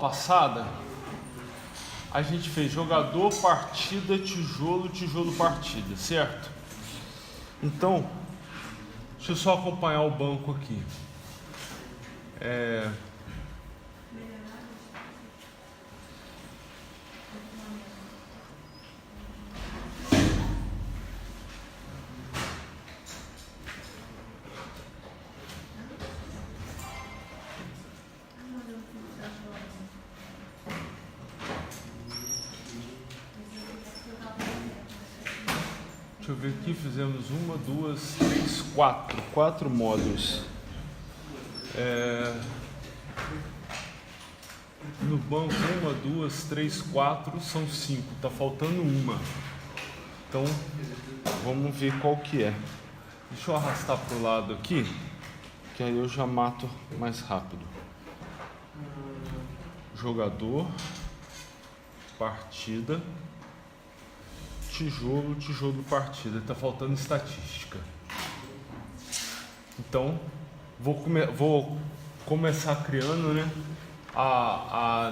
passada, a gente fez jogador, partida, tijolo, tijolo, partida, certo? Então, deixa eu só acompanhar o banco aqui. Deixa eu ver aqui, fizemos 1, 2, 3, 4 módulos. No banco 1, 2, 3, 4 são 5, tá faltando uma. Então vamos ver qual que é. Deixa eu arrastar pro lado aqui, que aí eu já mato mais rápido. Jogador, partida, tijolo, tijolo, partida. Tá faltando estatística. Então vou começar criando, né,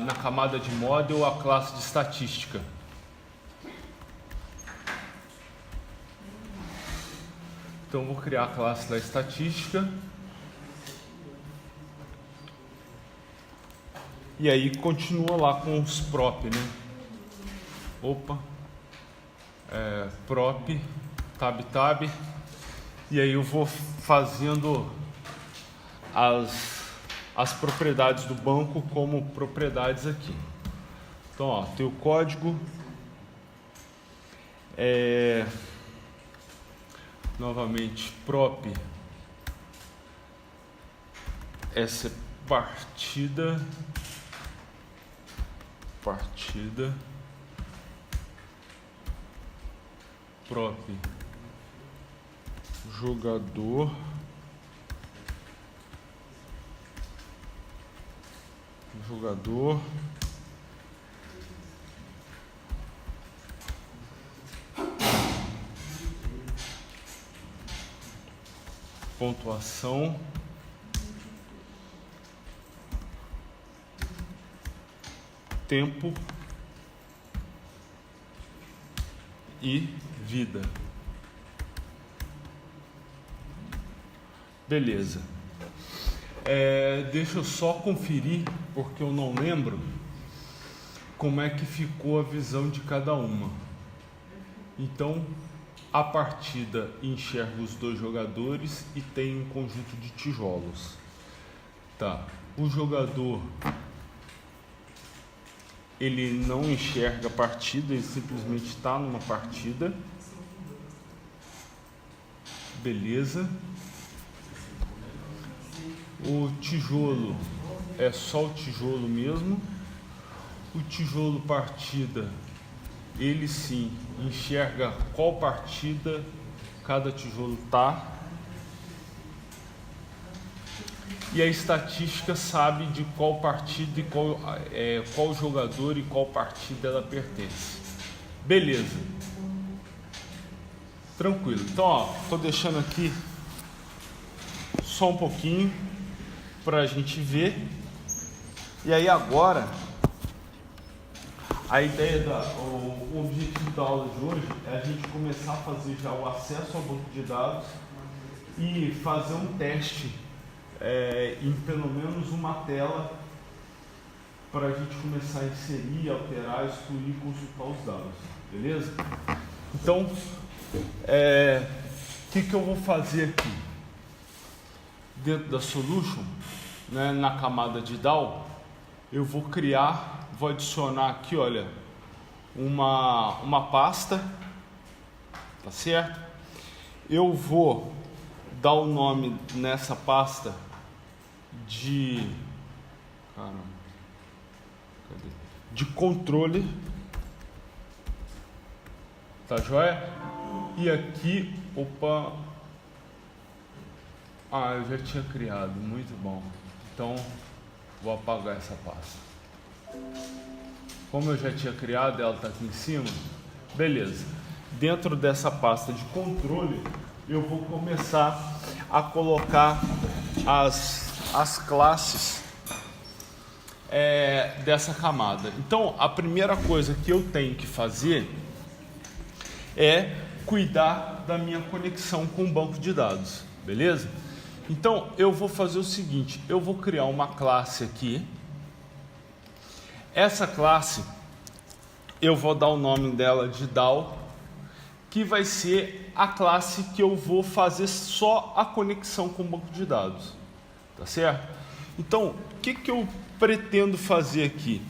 na camada de model a classe de estatística. Então vou criar a classe da estatística. E aí continua lá com os prop, né? Prop, tab. E aí eu vou fazendo as propriedades do banco como propriedades aqui. Então, ó, tem o código. Novamente, prop. Essa é partida. Prop. Jogador. Pontuação. Tempo e vida. Beleza. Deixa eu só conferir, porque eu não lembro como é que ficou a visão de cada uma. Então, a partida enxerga os dois jogadores e tem um conjunto de tijolos. Tá. O jogador, ele não enxerga a partida, ele simplesmente está numa partida. Beleza. O tijolo é só o tijolo mesmo. O tijolo partida, ele sim enxerga qual partida cada tijolo tá. E a estatística sabe de qual partida e qual jogador e qual partida ela pertence. Beleza. Tranquilo. Então, ó, tô deixando aqui só um pouquinho para a gente ver. E aí agora, a ideia, o objetivo da aula de hoje é a gente começar a fazer já o acesso ao banco de dados e fazer um teste em pelo menos uma tela para a gente começar a inserir, alterar, excluir e consultar os dados. Beleza? Então, o que eu vou fazer aqui? Dentro da solution, né, na camada de DAO, eu vou adicionar aqui, olha, uma pasta, tá certo? Eu vou dar o nome nessa pasta de controle, tá joia? E aqui, eu já tinha criado, muito bom. Então, vou apagar essa pasta. Como eu já tinha criado, ela está aqui em cima. Beleza. Dentro dessa pasta de controle, eu vou começar a colocar as classes dessa camada. Então, a primeira coisa que eu tenho que fazer é cuidar da minha conexão com o banco de dados, beleza? Então, eu vou fazer o seguinte, eu vou criar uma classe aqui. Essa classe, eu vou dar o nome dela de DAO, que vai ser a classe que eu vou fazer só a conexão com o banco de dados, tá certo? Então, o que eu pretendo fazer aqui?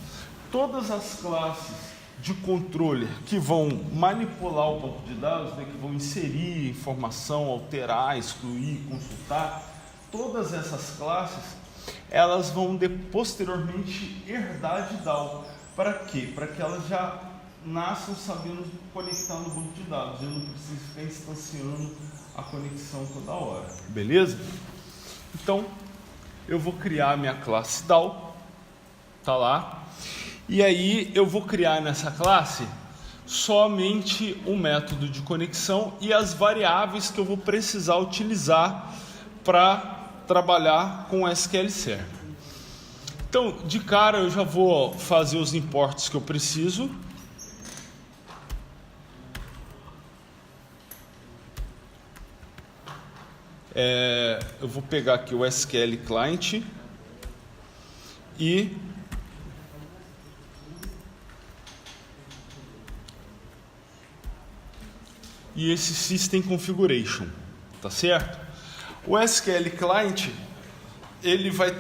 Todas as classes de controller que vão manipular o banco de dados, né, que vão inserir informação, alterar, excluir, consultar, todas essas classes, elas vão posteriormente herdar de DAO. Para quê? Para que elas já nasçam sabendo conectar no banco de dados. Eu não preciso ficar instanciando a conexão toda hora. Beleza? Então, eu vou criar a minha classe DAO. Tá lá. E aí, eu vou criar nessa classe somente o método de conexão e as variáveis que eu vou precisar utilizar para trabalhar com o SQL Server. Então, de cara, eu já vou fazer os imports que eu preciso. Eu vou pegar aqui o SQL Client e esse System Configuration, tá certo? O SQL Client, ele vai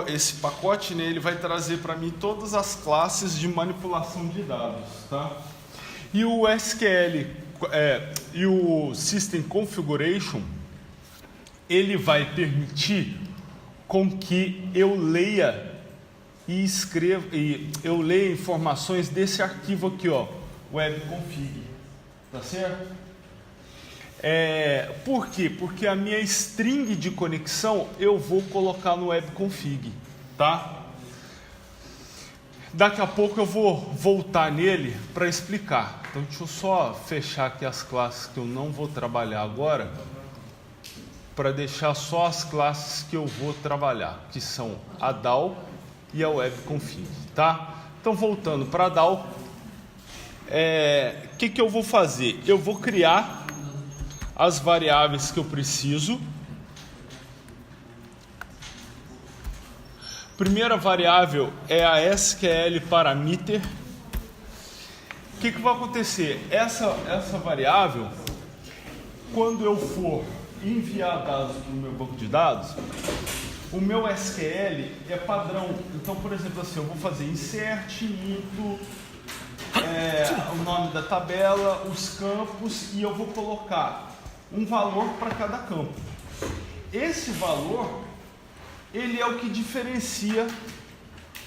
esse pacote, né, ele vai trazer para mim todas as classes de manipulação de dados, tá? E o SQL e o System Configuration, ele vai permitir com que eu leia e escreva, eu leia informações desse arquivo aqui, ó, webconfig, tá certo? Por quê? Porque a minha string de conexão eu vou colocar no webconfig, tá? Daqui a pouco eu vou voltar nele para explicar. Então deixa eu só fechar aqui as classes que eu não vou trabalhar agora, para deixar só as classes que eu vou trabalhar, que são a DAO e a webconfig, tá? Então voltando para a DAO, que eu vou fazer? Eu vou criar as variáveis que eu preciso. Primeira variável é a SQL parameter. O que vai acontecer? Essa variável, quando eu for enviar dados para o meu banco de dados, o meu SQL é padrão. Então, por exemplo, assim, eu vou fazer insert, into, o nome da tabela, os campos, e eu vou colocar um valor para cada campo. Esse valor, ele é o que diferencia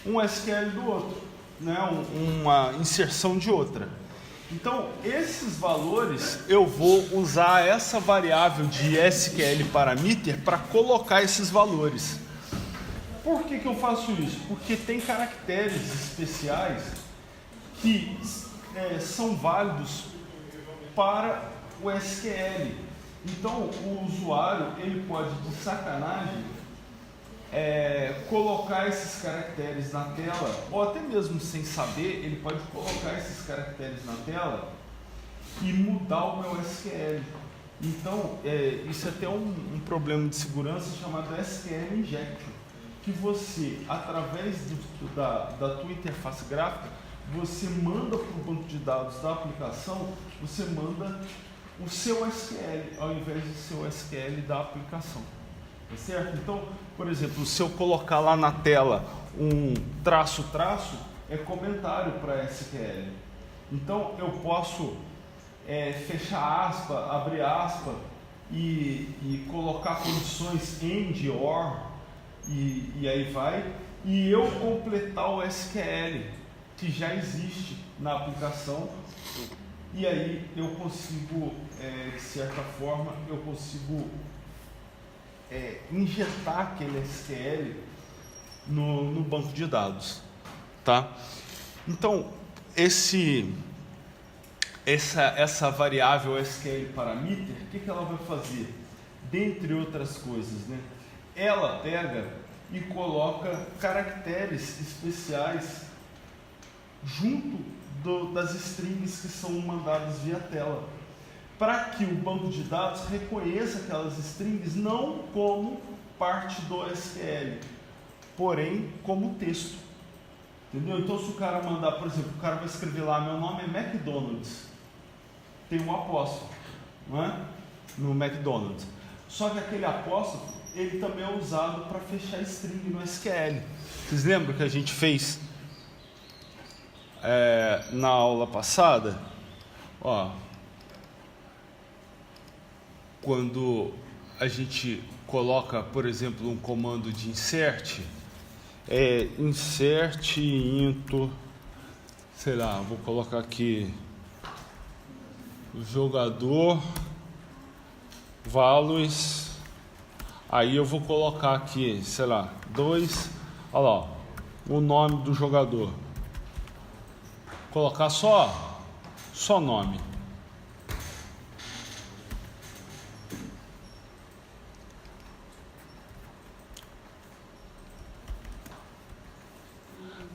um SQL do outro, né? Uma inserção de outra. Então, esses valores, eu vou usar essa variável de SQL parameter para colocar esses valores. Por que eu faço isso? Porque tem caracteres especiais que são válidos para o SQL. Então, o usuário, ele pode, de sacanagem, colocar esses caracteres na tela, ou até mesmo sem saber, ele pode colocar esses caracteres na tela e mudar o meu SQL. Então, isso é até um problema de segurança chamado SQL Injection, que você, através da tua interface gráfica, você manda para o banco de dados da aplicação, você manda o seu SQL, ao invés do seu SQL da aplicação. Tá certo? Então, por exemplo, se eu colocar lá na tela um traço, é comentário para SQL. Então, eu posso fechar aspa, abrir aspa e colocar condições AND, OR, e aí vai, e eu completar o SQL que já existe na aplicação, e aí eu consigo, de certa forma, eu consigo injetar aquele SQL no banco de dados, tá? Então, essa variável SQL parameter, o que ela vai fazer? Dentre outras coisas, né? Ela pega e coloca caracteres especiais junto das strings que são mandadas via tela, para que o banco de dados reconheça aquelas strings não como parte do SQL, porém como texto. Entendeu? Então, se o cara mandar, por exemplo, o cara vai escrever lá, meu nome é McDonald's, tem um apóstrofo, não é? No McDonald's. Só que aquele apóstrofo, ele também é usado para fechar string no SQL. Vocês lembram que a gente fez na aula passada? Ó, quando a gente coloca, por exemplo, um comando de insert, insert into, sei lá, vou colocar aqui jogador values, aí eu vou colocar aqui, sei lá, 2, olha lá, o nome do jogador, colocar só nome.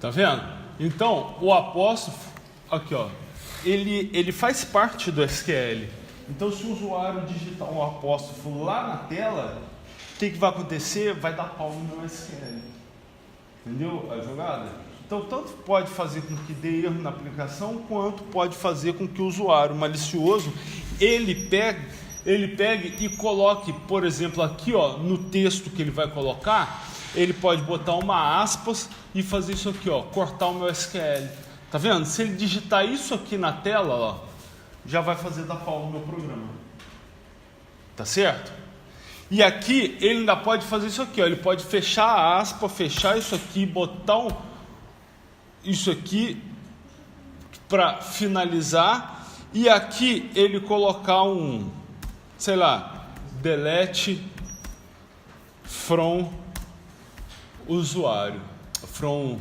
Tá vendo? Então, o apóstrofo, aqui ó, ele faz parte do SQL. Então, se o usuário digitar um apóstrofo lá na tela, o que vai acontecer? Vai dar pau no meu SQL. Entendeu a jogada? Então, tanto pode fazer com que dê erro na aplicação, quanto pode fazer com que o usuário malicioso, ele pegue e coloque, por exemplo, aqui ó, no texto que ele vai colocar, ele pode botar uma aspas e fazer isso aqui, ó, cortar o meu SQL. Tá vendo? Se ele digitar isso aqui na tela, ó, já vai fazer dar pau no meu programa. Tá certo? E aqui ele ainda pode fazer isso aqui, ó, ele pode fechar a aspa, fechar isso aqui, botar isso aqui para finalizar, e aqui ele colocar sei lá, delete from usuário, from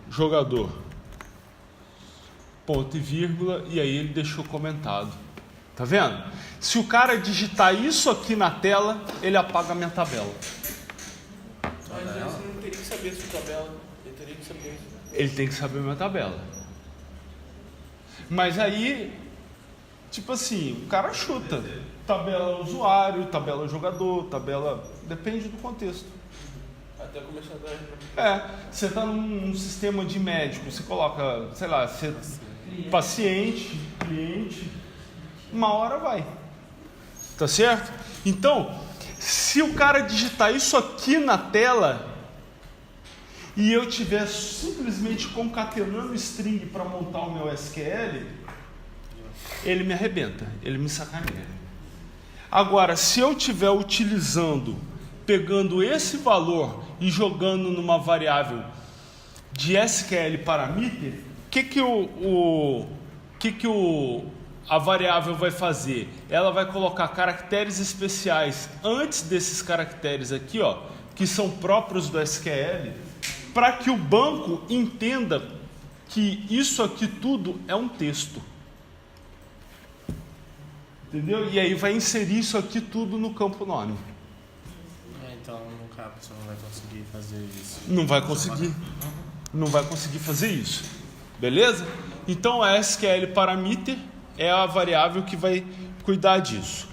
jogador, ponto e vírgula, e aí ele deixou comentado. Tá vendo? Se o cara digitar isso aqui na tela, ele apaga a minha tabela. Mas aí você não teria que saber a sua tabela, ele teria que saber. Ele tem que saber a minha tabela. Mas aí, tipo assim, o cara chuta. Tabela usuário, tabela jogador, tabela... Depende do contexto. Até começar a dar... Você está num sistema de médico, você coloca, sei lá, paciente, cliente, uma hora vai. Tá certo? Então, se o cara digitar isso aqui na tela e eu estiver simplesmente concatenando string para montar o meu SQL, ele me arrebenta, ele me sacaneia. Agora, se eu estiver utilizando, pegando esse valor e jogando numa variável de SQL parameter, o que a variável vai fazer? Ela vai colocar caracteres especiais antes desses caracteres aqui, ó, que são próprios do SQL, para que o banco entenda que isso aqui tudo é um texto. Entendeu? E aí vai inserir isso aqui tudo no campo nome. Então, no caso, você não vai conseguir fazer isso. Não vai conseguir. Não vai conseguir fazer isso. Beleza? Então, a SQL parameter é a variável que vai cuidar disso.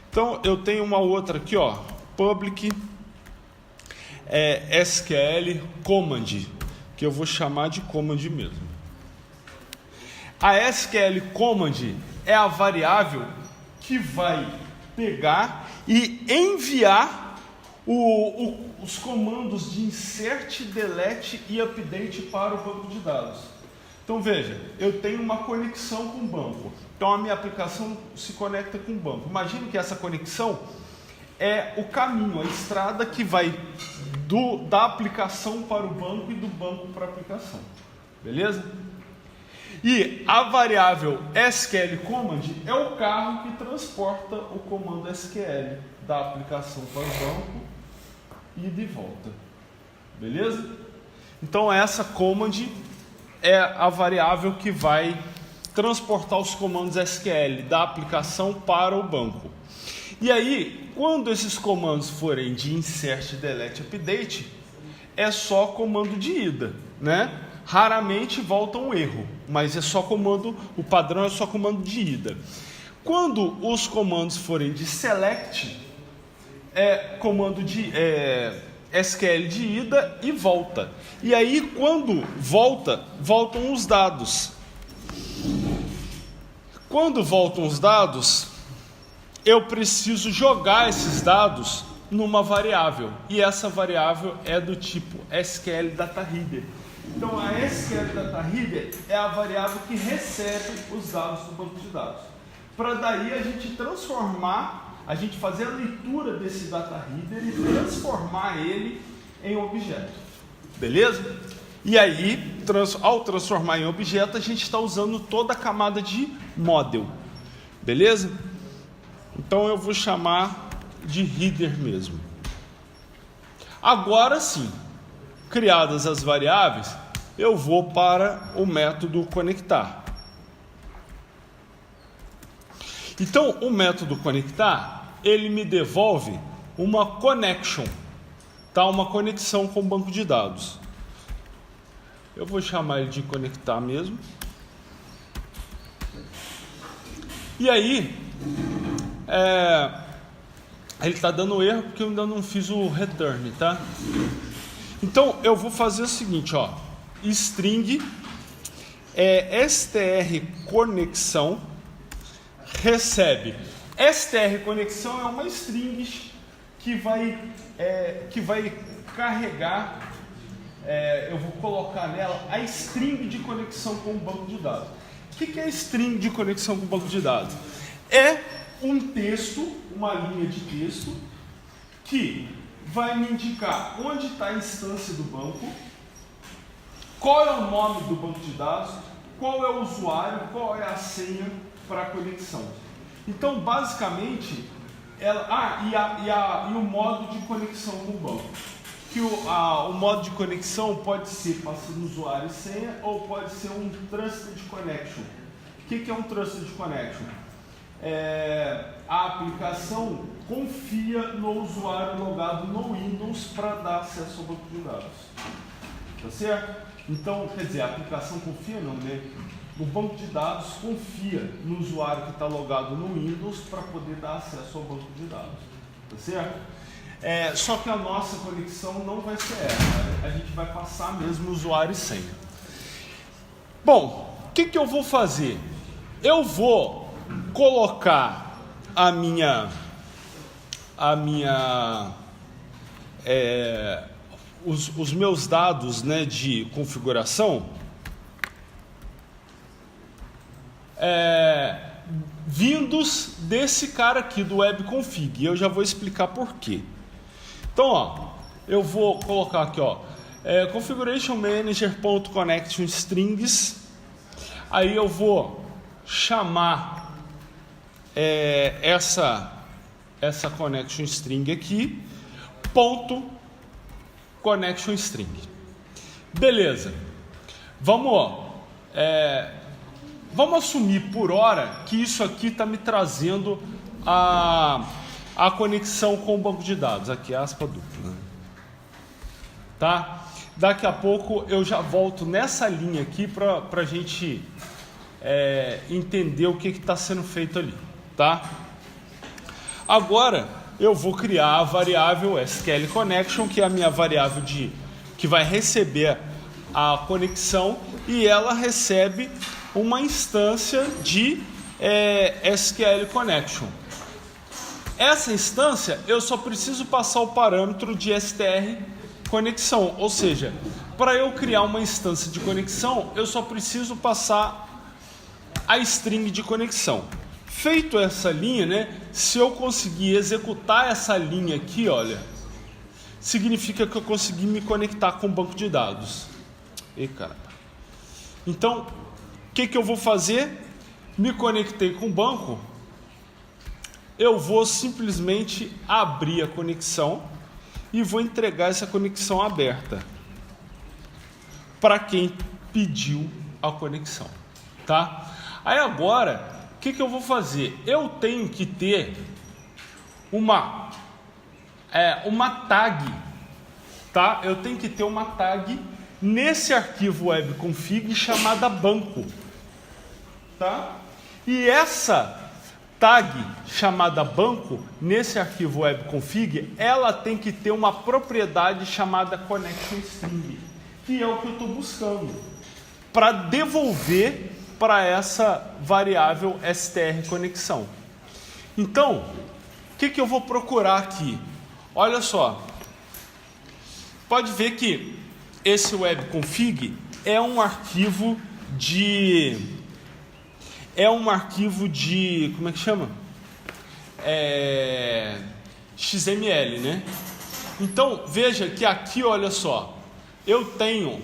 Então, eu tenho uma outra aqui, ó, public SQL command, que eu vou chamar de command mesmo. A SQL command é a variável que vai pegar e enviar os comandos de insert, delete e update para o banco de dados. Então veja, eu tenho uma conexão com o banco. Então a minha aplicação se conecta com o banco. Imagine que essa conexão é o caminho, a estrada que vai da aplicação para o banco e do banco para a aplicação. Beleza? E a variável SQL command é o carro que transporta o comando SQL da aplicação para o banco e de volta. Beleza? Então essa command é a variável que vai transportar os comandos SQL da aplicação para o banco. E aí, quando esses comandos forem de insert, delete, update, é só comando de ida, né? Raramente volta um erro, mas é só comando, o padrão é só comando de ida. Quando os comandos forem de select, é comando de SQL de ida e volta. E aí, quando voltam os dados. Quando voltam os dados, eu preciso jogar esses dados numa variável. E essa variável é do tipo SQL Data Reader. Então, a SQL Data Reader é a variável que recebe os dados do banco de dados. Para daí a gente fazer a leitura desse Data Reader e transformar ele em objeto. Beleza? E aí, ao transformar em objeto, a gente está usando toda a camada de model. Beleza? Então eu vou chamar de header mesmo. Agora sim, criadas as variáveis, eu vou para o método conectar. Então, o método conectar, ele me devolve uma connection, tá? Uma conexão com o banco de dados. Eu vou chamar ele de conectar mesmo. E aí, ele está dando erro porque eu ainda não fiz o return, tá? Então, eu vou fazer o seguinte, ó. String str conexão recebe. Str conexão é uma string que vai carregar, eu vou colocar nela a string de conexão com o banco de dados. O que é string de conexão com o banco de dados? É um texto, uma linha de texto, que vai me indicar onde está a instância do banco, qual é o nome do banco de dados, qual é o usuário, qual é a senha para a conexão. Então, basicamente, e o modo de conexão com o banco. Que o modo de conexão pode ser passando usuário e senha ou pode ser um Trusted Connection. O que é um Trusted Connection? A aplicação confia no usuário logado no Windows para dar acesso ao banco de dados. Tá certo? Então, quer dizer, a aplicação confia não, né? O banco de dados confia no usuário que está logado no Windows para poder dar acesso ao banco de dados. Tá certo? Só que a nossa conexão não vai ser essa. A gente vai passar mesmo usuário e senha. Bom, o que eu vou fazer? Eu vou colocar os meus dados, né, de configuração vindos desse cara aqui do webconfig. E eu já vou explicar por quê. Então, ó, eu vou colocar aqui, ó, configuration manager.connection strings. Aí eu vou chamar essa connection string aqui, ponto connection string. Beleza. Vamos assumir por hora que isso aqui está me trazendo a conexão com o banco de dados. Aqui, aspa dupla. Tá? Daqui a pouco eu já volto nessa linha aqui para a gente entender o que está sendo feito ali. Tá? Agora eu vou criar a variável SQL Connection, que é a minha variável que vai receber a conexão, e ela recebe uma instância de SQL Connection. Essa instância eu só preciso passar o parâmetro de str conexão, ou seja, para eu criar uma instância de conexão eu só preciso passar a string de conexão. Feito essa linha, né, se eu conseguir executar essa linha aqui, olha, significa que eu consegui me conectar com o banco de dados. E caramba. Então, o que eu vou fazer? Me conectei com o banco, eu vou simplesmente abrir a conexão e vou entregar essa conexão aberta para quem pediu a conexão, tá? Aí agora, o que eu vou fazer? Eu tenho que ter uma tag, tá? Eu tenho que ter uma tag nesse arquivo webconfig chamada banco, tá? E essa tag chamada banco, nesse arquivo webconfig, ela tem que ter uma propriedade chamada connection string, que é o que eu estou buscando, para devolver para essa variável str conexão. Então, o que eu vou procurar aqui? Olha só, pode ver que esse webconfig é um arquivo de... como é que chama? XML, né? Então, veja que aqui, olha só, eu tenho,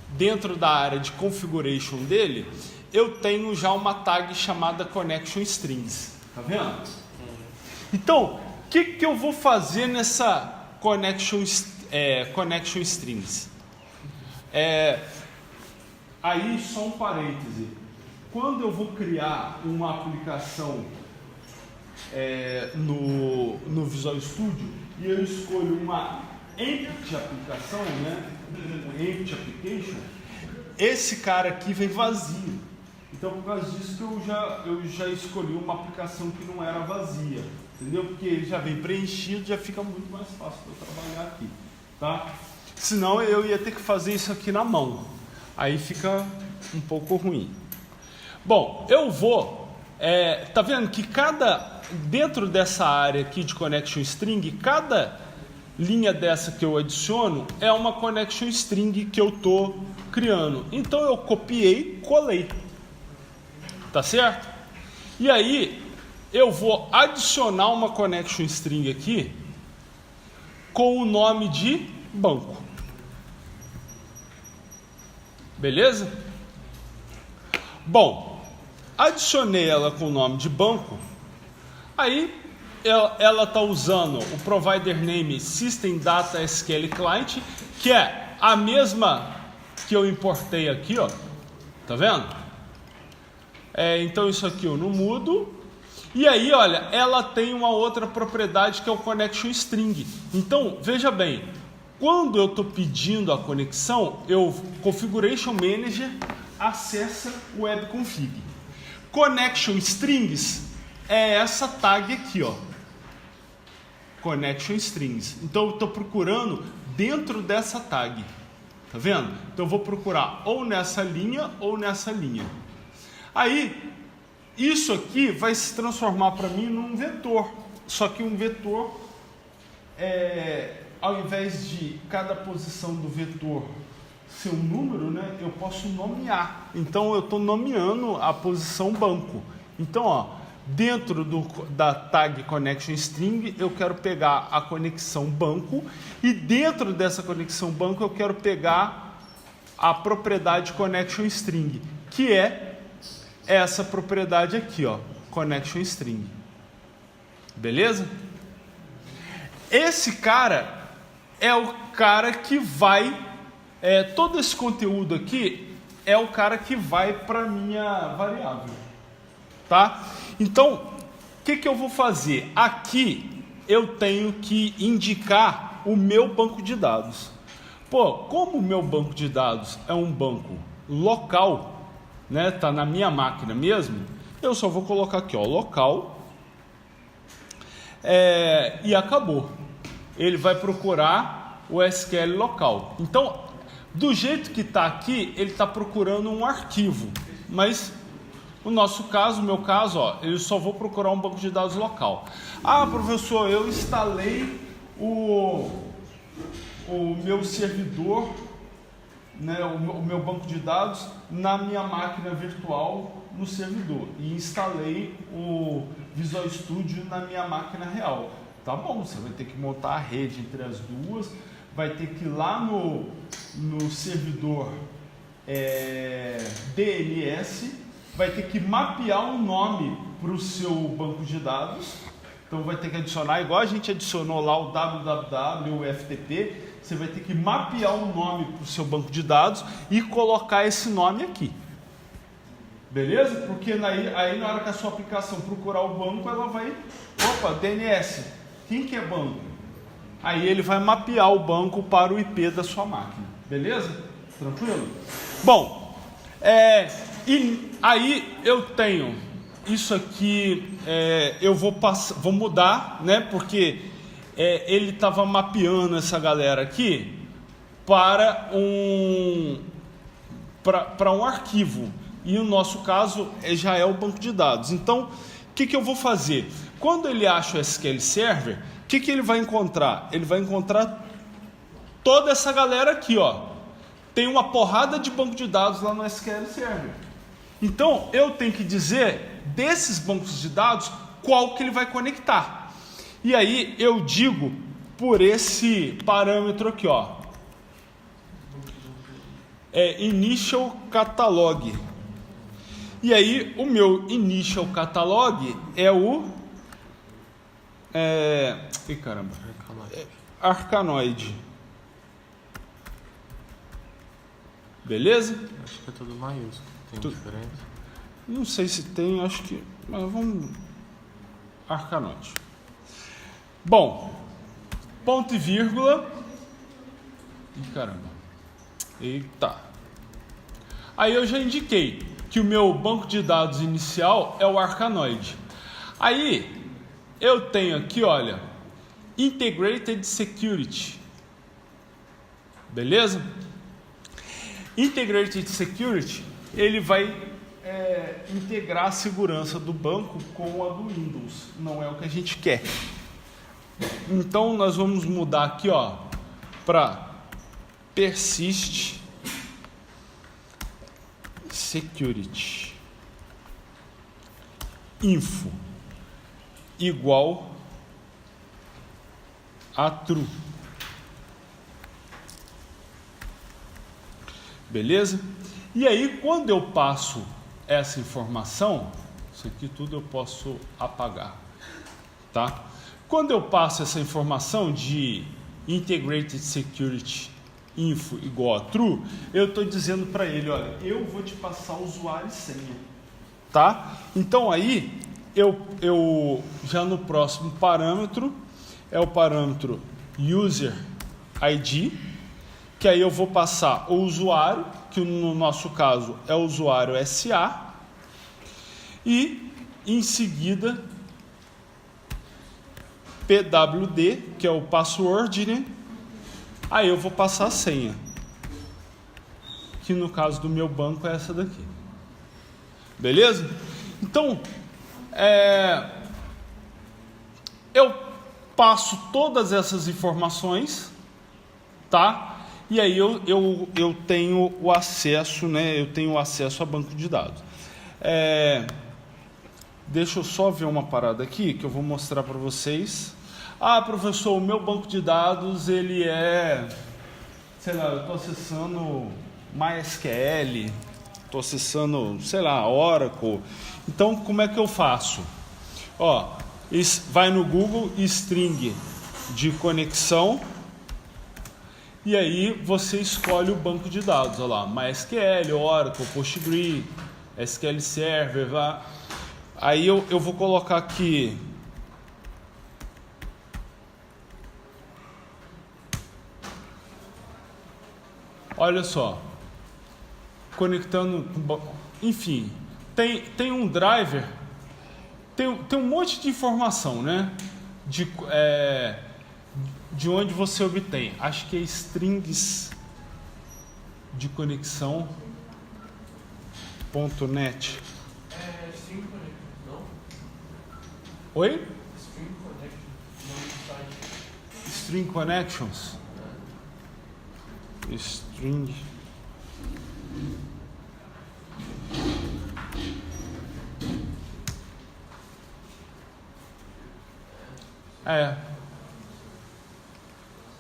dentro da área de configuration dele, eu tenho já uma tag chamada connection strings. Tá vendo? Então, o que eu vou fazer nessa connection strings? Aí, só um parêntese. Quando eu vou criar uma aplicação no Visual Studio e eu escolho uma empty aplicação, né? Empty application, esse cara aqui vem vazio. Então, por causa disso que eu já escolhi uma aplicação que não era vazia, entendeu? Porque ele já vem preenchido, já fica muito mais fácil para eu trabalhar aqui, tá? Senão eu ia ter que fazer isso aqui na mão, aí fica um pouco ruim. Bom, eu vou, tá vendo que dentro dessa área aqui de connection string, cada linha dessa que eu adiciono é uma connection string que eu estou criando. Então eu copiei, colei. Tá certo? E aí, eu vou adicionar uma connection string aqui com o nome de banco. Beleza? Bom, adicionei ela com o nome de banco. Aí, ela está usando o provider name System Data SQL Client, que é a mesma que eu importei aqui, ó. Tá vendo? Então isso aqui eu não mudo. E aí, olha, ela tem uma outra propriedade que é o connection string. Então, veja bem, quando eu estou pedindo a conexão, o Configuration Manager acessa o webconfig. Connection strings é essa tag aqui, ó. Connection strings. Então eu estou procurando dentro dessa tag. Tá vendo? Então eu vou procurar ou nessa linha ou nessa linha. Aí, isso aqui vai se transformar para mim num vetor. Só que um vetor, ao invés de cada posição do vetor ser um número, né, eu posso nomear. Então, eu estou nomeando a posição banco. Então, ó, dentro da tag connection string, eu quero pegar a conexão banco. E dentro dessa conexão banco, eu quero pegar a propriedade connection string, que é essa propriedade aqui, ó, connection string. Beleza? Esse cara é o cara que vai, todo esse conteúdo aqui é o cara que vai para minha variável, tá? Então, o que eu vou fazer? Aqui eu tenho que indicar o meu banco de dados. Pô, como o meu banco de dados é um banco local, né, tá na minha máquina mesmo, eu só vou colocar aqui, ó, local, e acabou. Ele vai procurar o SQL local. Então, do jeito que está aqui, ele está procurando um arquivo, mas no nosso caso, no meu caso, ó, eu só vou procurar um banco de dados local. Ah, professor, eu instalei o meu servidor, né, o meu banco de dados na minha máquina virtual no servidor e instalei o Visual Studio na minha máquina real. Tá bom, você vai ter que montar a rede entre as duas, vai ter que ir lá no servidor DNS, vai ter que mapear um nome para o seu banco de dados. Então vai ter que adicionar, igual a gente adicionou lá o www, o FTP, você vai ter que mapear um nome para o seu banco de dados e colocar esse nome aqui. Beleza? Porque aí na hora que a sua aplicação procurar o banco, ela vai... Opa, DNS, quem que é banco? Aí ele vai mapear o banco para o IP da sua máquina. Beleza? Tranquilo? Bom, e aí eu tenho isso aqui, eu vou mudar, né? Porque ele estava mapeando essa galera aqui para um arquivo. E no nosso caso já é o banco de dados. Então, o que eu vou fazer? Quando ele acha o SQL Server, o que ele vai encontrar? Ele vai encontrar toda essa galera aqui, ó. Tem uma porrada de banco de dados lá no SQL Server. Então, eu tenho que dizer, desses bancos de dados, qual que ele vai conectar. E aí, eu digo por esse parâmetro aqui, ó. Initial Catalog. E aí, o meu Initial Catalog é o... Arkanoid. Beleza? Acho que é tudo maiúsculo. Tem diferença? Não sei se tem, acho que... Mas vamos... Arkanoid. Bom, ponto e vírgula. Ih, caramba. Eita. Aí eu já indiquei que o meu banco de dados inicial é o Arkanoid. Aí eu tenho aqui, olha, Integrated Security. Beleza? Integrated Security, ele vai integrar a segurança do banco com a do Windows. Não é o que a gente quer. Então nós vamos mudar aqui, ó, para Persist Security Info igual a true. Beleza? E aí, quando eu passo essa informação, isso aqui tudo eu posso apagar, tá? Quando eu passo essa informação de Integrated Security Info igual a true, eu estou dizendo para ele, olha, eu vou te passar usuário e senha, tá? Então aí, eu já no próximo parâmetro, é o parâmetro User ID, que aí eu vou passar o usuário, que no nosso caso é o usuário SA, e em seguida PWD, que é o password, né? Aí eu vou passar a senha, que no caso do meu banco é essa daqui. Beleza? Então, eu passo todas essas informações, tá? E aí eu tenho o acesso, né? Eu tenho acesso a banco de dados. Deixa eu só ver uma parada aqui que eu vou mostrar para vocês. Ah, professor, o meu banco de dados, ele sei lá, eu estou acessando MySQL, estou acessando, sei lá, Oracle. Então, como é que eu faço? Ó, vai no Google, string de conexão, e aí você escolhe o banco de dados, olha lá, MySQL, Oracle, Postgre, SQL Server, aí eu vou colocar aqui olha só, conectando, enfim, tem um driver, tem um monte de informação, né? De onde você obtém. Acho que é strings de conexão .net. String Connect, não? Oi? String Connect, não site. String Connections. String.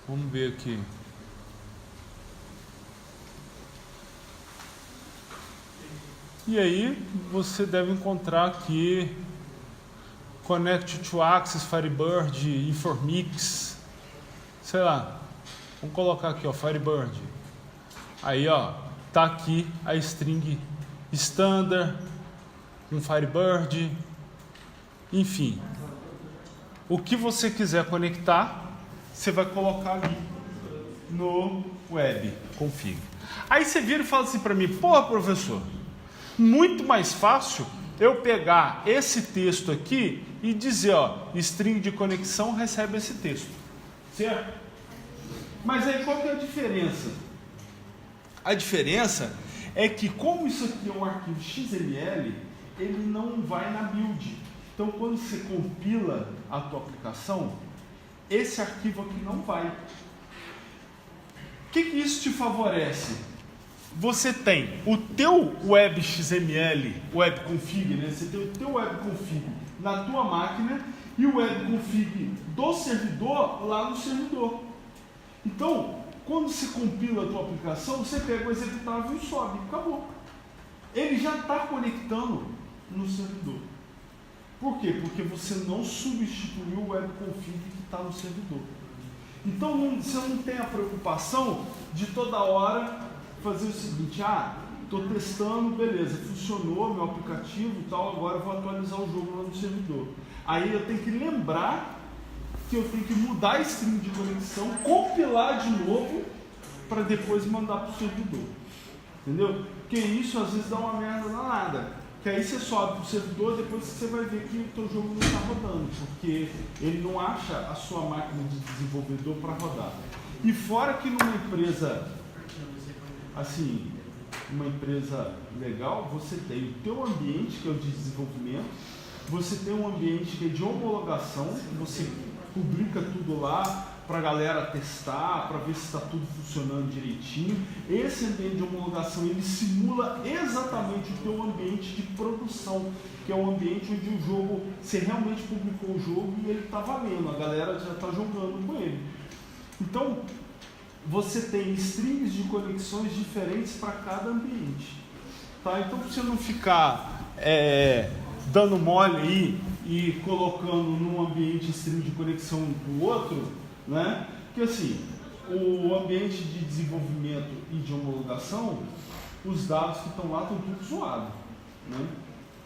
Vamos ver aqui. E aí você deve encontrar aqui Connect to Access, Firebird, Informix, sei lá. Vamos colocar aqui, ó, Firebird. Aí, ó, tá aqui a string standard, um Firebird, enfim. O que você quiser conectar, você vai colocar ali no web config. Aí você vira e fala assim para mim, pô, professor, muito mais fácil eu pegar esse texto aqui e dizer, ó, string de conexão recebe esse texto, certo? Mas aí qual que é a diferença? A diferença é que como isso aqui é um arquivo XML, ele não vai na build. Então quando você compila a tua aplicação, esse arquivo aqui não vai. O que isso te favorece? Você tem o teu web XML, web config, né? Você tem o teu web config na tua máquina e o web config do servidor lá no servidor. Então, quando você compila a tua aplicação, você pega o executável e sobe, acabou. Ele já está conectando no servidor. Por quê? Porque você não substituiu o web config que está no servidor. Então, você não tem a preocupação de toda hora fazer o seguinte, estou testando, beleza, funcionou meu aplicativo e tal, agora eu vou atualizar o jogo lá no servidor. Aí eu tenho que lembrar que eu tenho que mudar a string de conexão, compilar de novo, para depois mandar para o servidor. Entendeu? Porque isso às vezes dá uma merda danada. Que aí você sobe para o servidor, depois você vai ver que o teu jogo não está rodando, porque ele não acha a sua máquina de desenvolvedor para rodar. E fora que numa empresa, assim, uma empresa legal, você tem o teu ambiente, que é o de desenvolvimento, você tem um ambiente que é de homologação, você publica tudo lá para a galera testar, para ver se está tudo funcionando direitinho. Esse ambiente de homologação, ele simula exatamente o teu ambiente de produção, que é o ambiente onde o jogo, você realmente publicou o jogo e ele está valendo, a galera já está jogando com ele. Então, você tem strings de conexões diferentes para cada ambiente. Tá? Então, para você não ficar dando mole aí e colocando num ambiente string de conexão do outro, né? Porque assim, o ambiente de desenvolvimento e de homologação, os dados que estão lá estão tudo zoados. Né?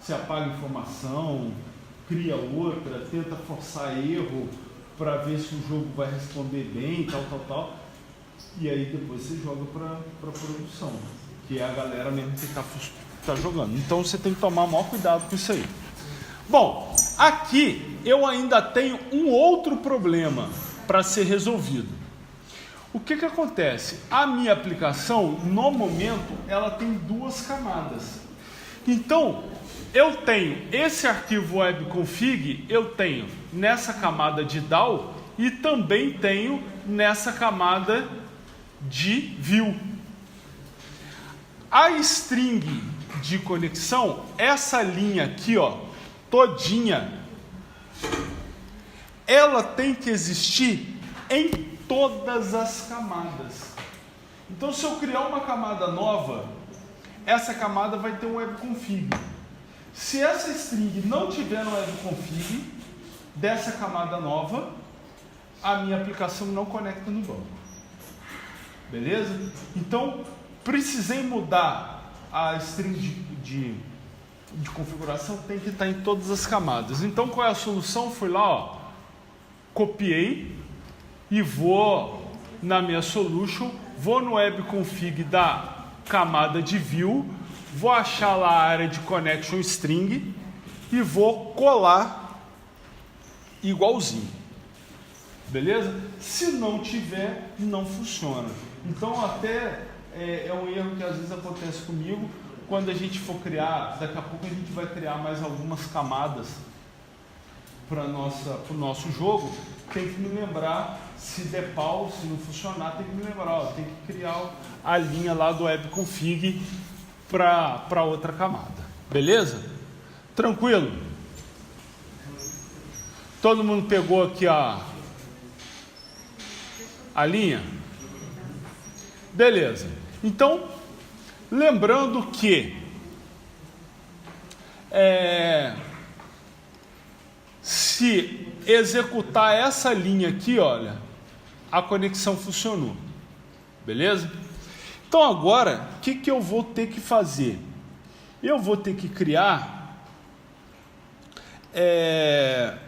Você apaga informação, cria outra, tenta forçar erro para ver se o jogo vai responder bem, tal. E aí depois você joga para produção, que é a galera mesmo que está jogando. Então você tem que tomar o maior cuidado com isso aí. Bom, aqui eu ainda tenho um outro problema para ser resolvido. O que acontece? A minha aplicação, no momento, ela tem duas camadas. Então, eu tenho esse arquivo webconfig, eu tenho nessa camada de DAO e também tenho nessa camada de view. A string de conexão, essa linha aqui, ó, todinha, ela tem que existir em todas as camadas. Então, se eu criar uma camada nova, essa camada vai ter um webconfig. Se essa string não tiver no webconfig dessa camada nova, a minha aplicação não conecta no banco. Beleza? Então, precisei mudar a string de configuração, tem que estar em todas as camadas. Então, qual é a solução? Fui lá, ó, copiei e vou na minha solution, vou no webconfig da camada de view, vou achar lá a área de connection string e vou colar igualzinho. Beleza? Se não tiver, não funciona. Então até é um erro que às vezes acontece comigo. Quando a gente for criar, daqui a pouco a gente vai criar mais algumas camadas para o nosso jogo, tem que me lembrar, se der pau, se não funcionar, tem que me lembrar, ó, tem que criar a linha lá do webconfig para outra camada. Beleza? Tranquilo? Todo mundo pegou aqui a linha? Beleza. Então, lembrando que se executar essa linha aqui, olha, a conexão funcionou. Beleza? Então agora, o que eu vou ter que fazer? Eu vou ter que criar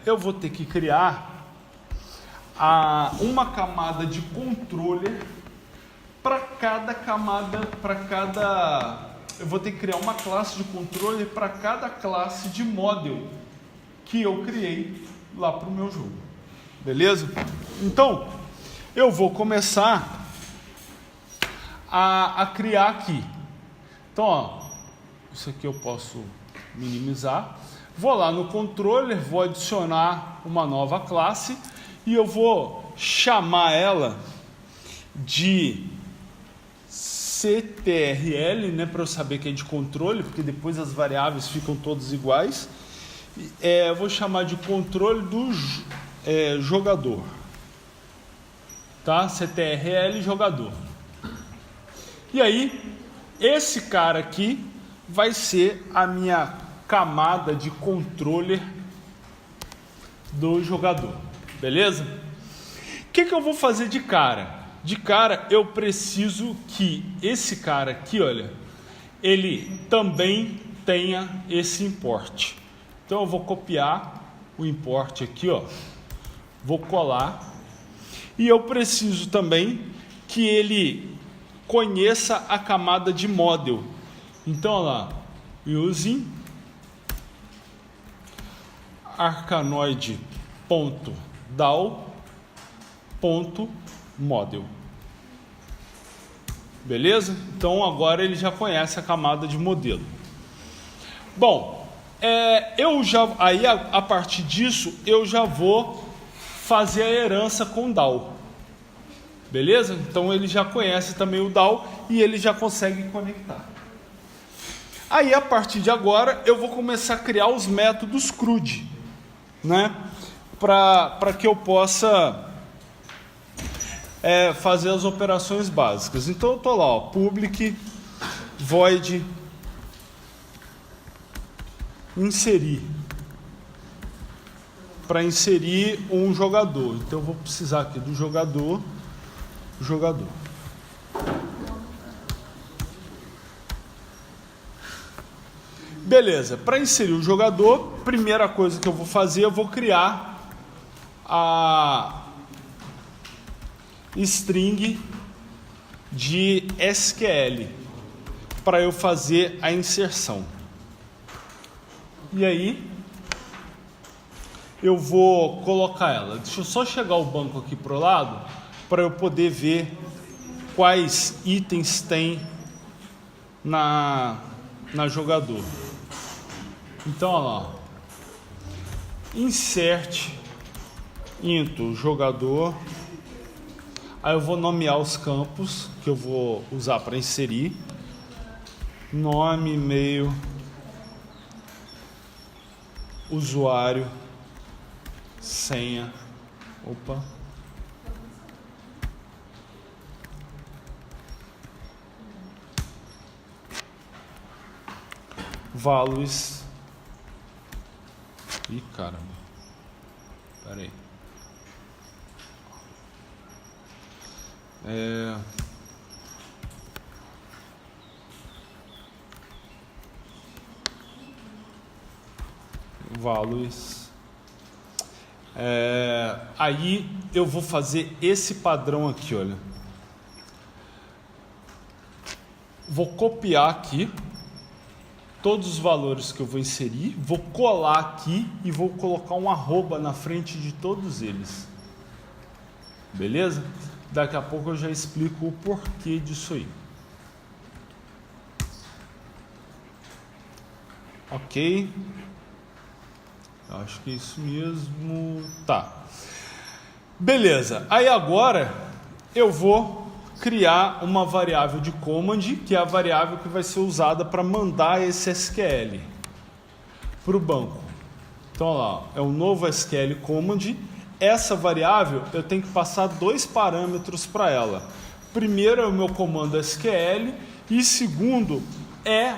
eu vou ter que criar uma camada de controller para cada camada, eu vou ter que criar uma classe de controller para cada classe de model que eu criei lá para o meu jogo. Beleza? Então, eu vou começar a criar aqui. Então, ó, isso aqui eu posso minimizar. Vou lá no controller, vou adicionar uma nova classe e eu vou chamar ela de CTRL, né, para eu saber que é de controle, porque depois as variáveis ficam todas iguais. Eu vou chamar de controle do jogador, tá? CTRL jogador. E aí, esse cara aqui vai ser a minha camada de controller do jogador, beleza? O que eu vou fazer de cara? De cara, eu preciso que esse cara aqui, olha, ele também tenha esse import. Então eu vou copiar o import aqui, ó, vou colar, e eu preciso também que ele conheça a camada de model. Então, olha lá, using arcanoid.dal.model. Beleza? Então agora ele já conhece a camada de modelo. Bom, aí a partir disso eu já vou fazer a herança com DAO. Beleza? Então ele já conhece também o DAO e ele já consegue conectar. Aí a partir de agora eu vou começar a criar os métodos CRUD, né? Para que eu possa fazer as operações básicas. Então eu estou lá, ó, public void inserir, para inserir um jogador. Então eu vou precisar aqui do jogador. Beleza, para inserir o jogador, primeira coisa que eu vou fazer, eu vou criar a string de SQL para eu fazer a inserção. E aí eu vou colocar ela. Deixa eu só chegar o banco aqui pro lado para eu poder ver quais itens tem na jogador. Então, olha lá, insert into jogador. Aí eu vou nomear os campos que eu vou usar para inserir. Nome, e-mail, usuário, senha. Values. Ih, caramba. Pera aí. Values. Aí eu vou fazer esse padrão aqui, olha. Vou copiar aqui todos os valores que eu vou inserir, vou colar aqui e vou colocar um arroba na frente de todos eles. Beleza? Daqui a pouco eu já explico o porquê disso aí. Ok. Acho que é isso mesmo. Tá. Beleza. Aí agora eu vou criar uma variável de command, que é a variável que vai ser usada para mandar esse SQL para o banco. Então, olha lá, é um novo SQL command. Essa variável eu tenho que passar dois parâmetros para ela. Primeiro é o meu comando SQL e segundo é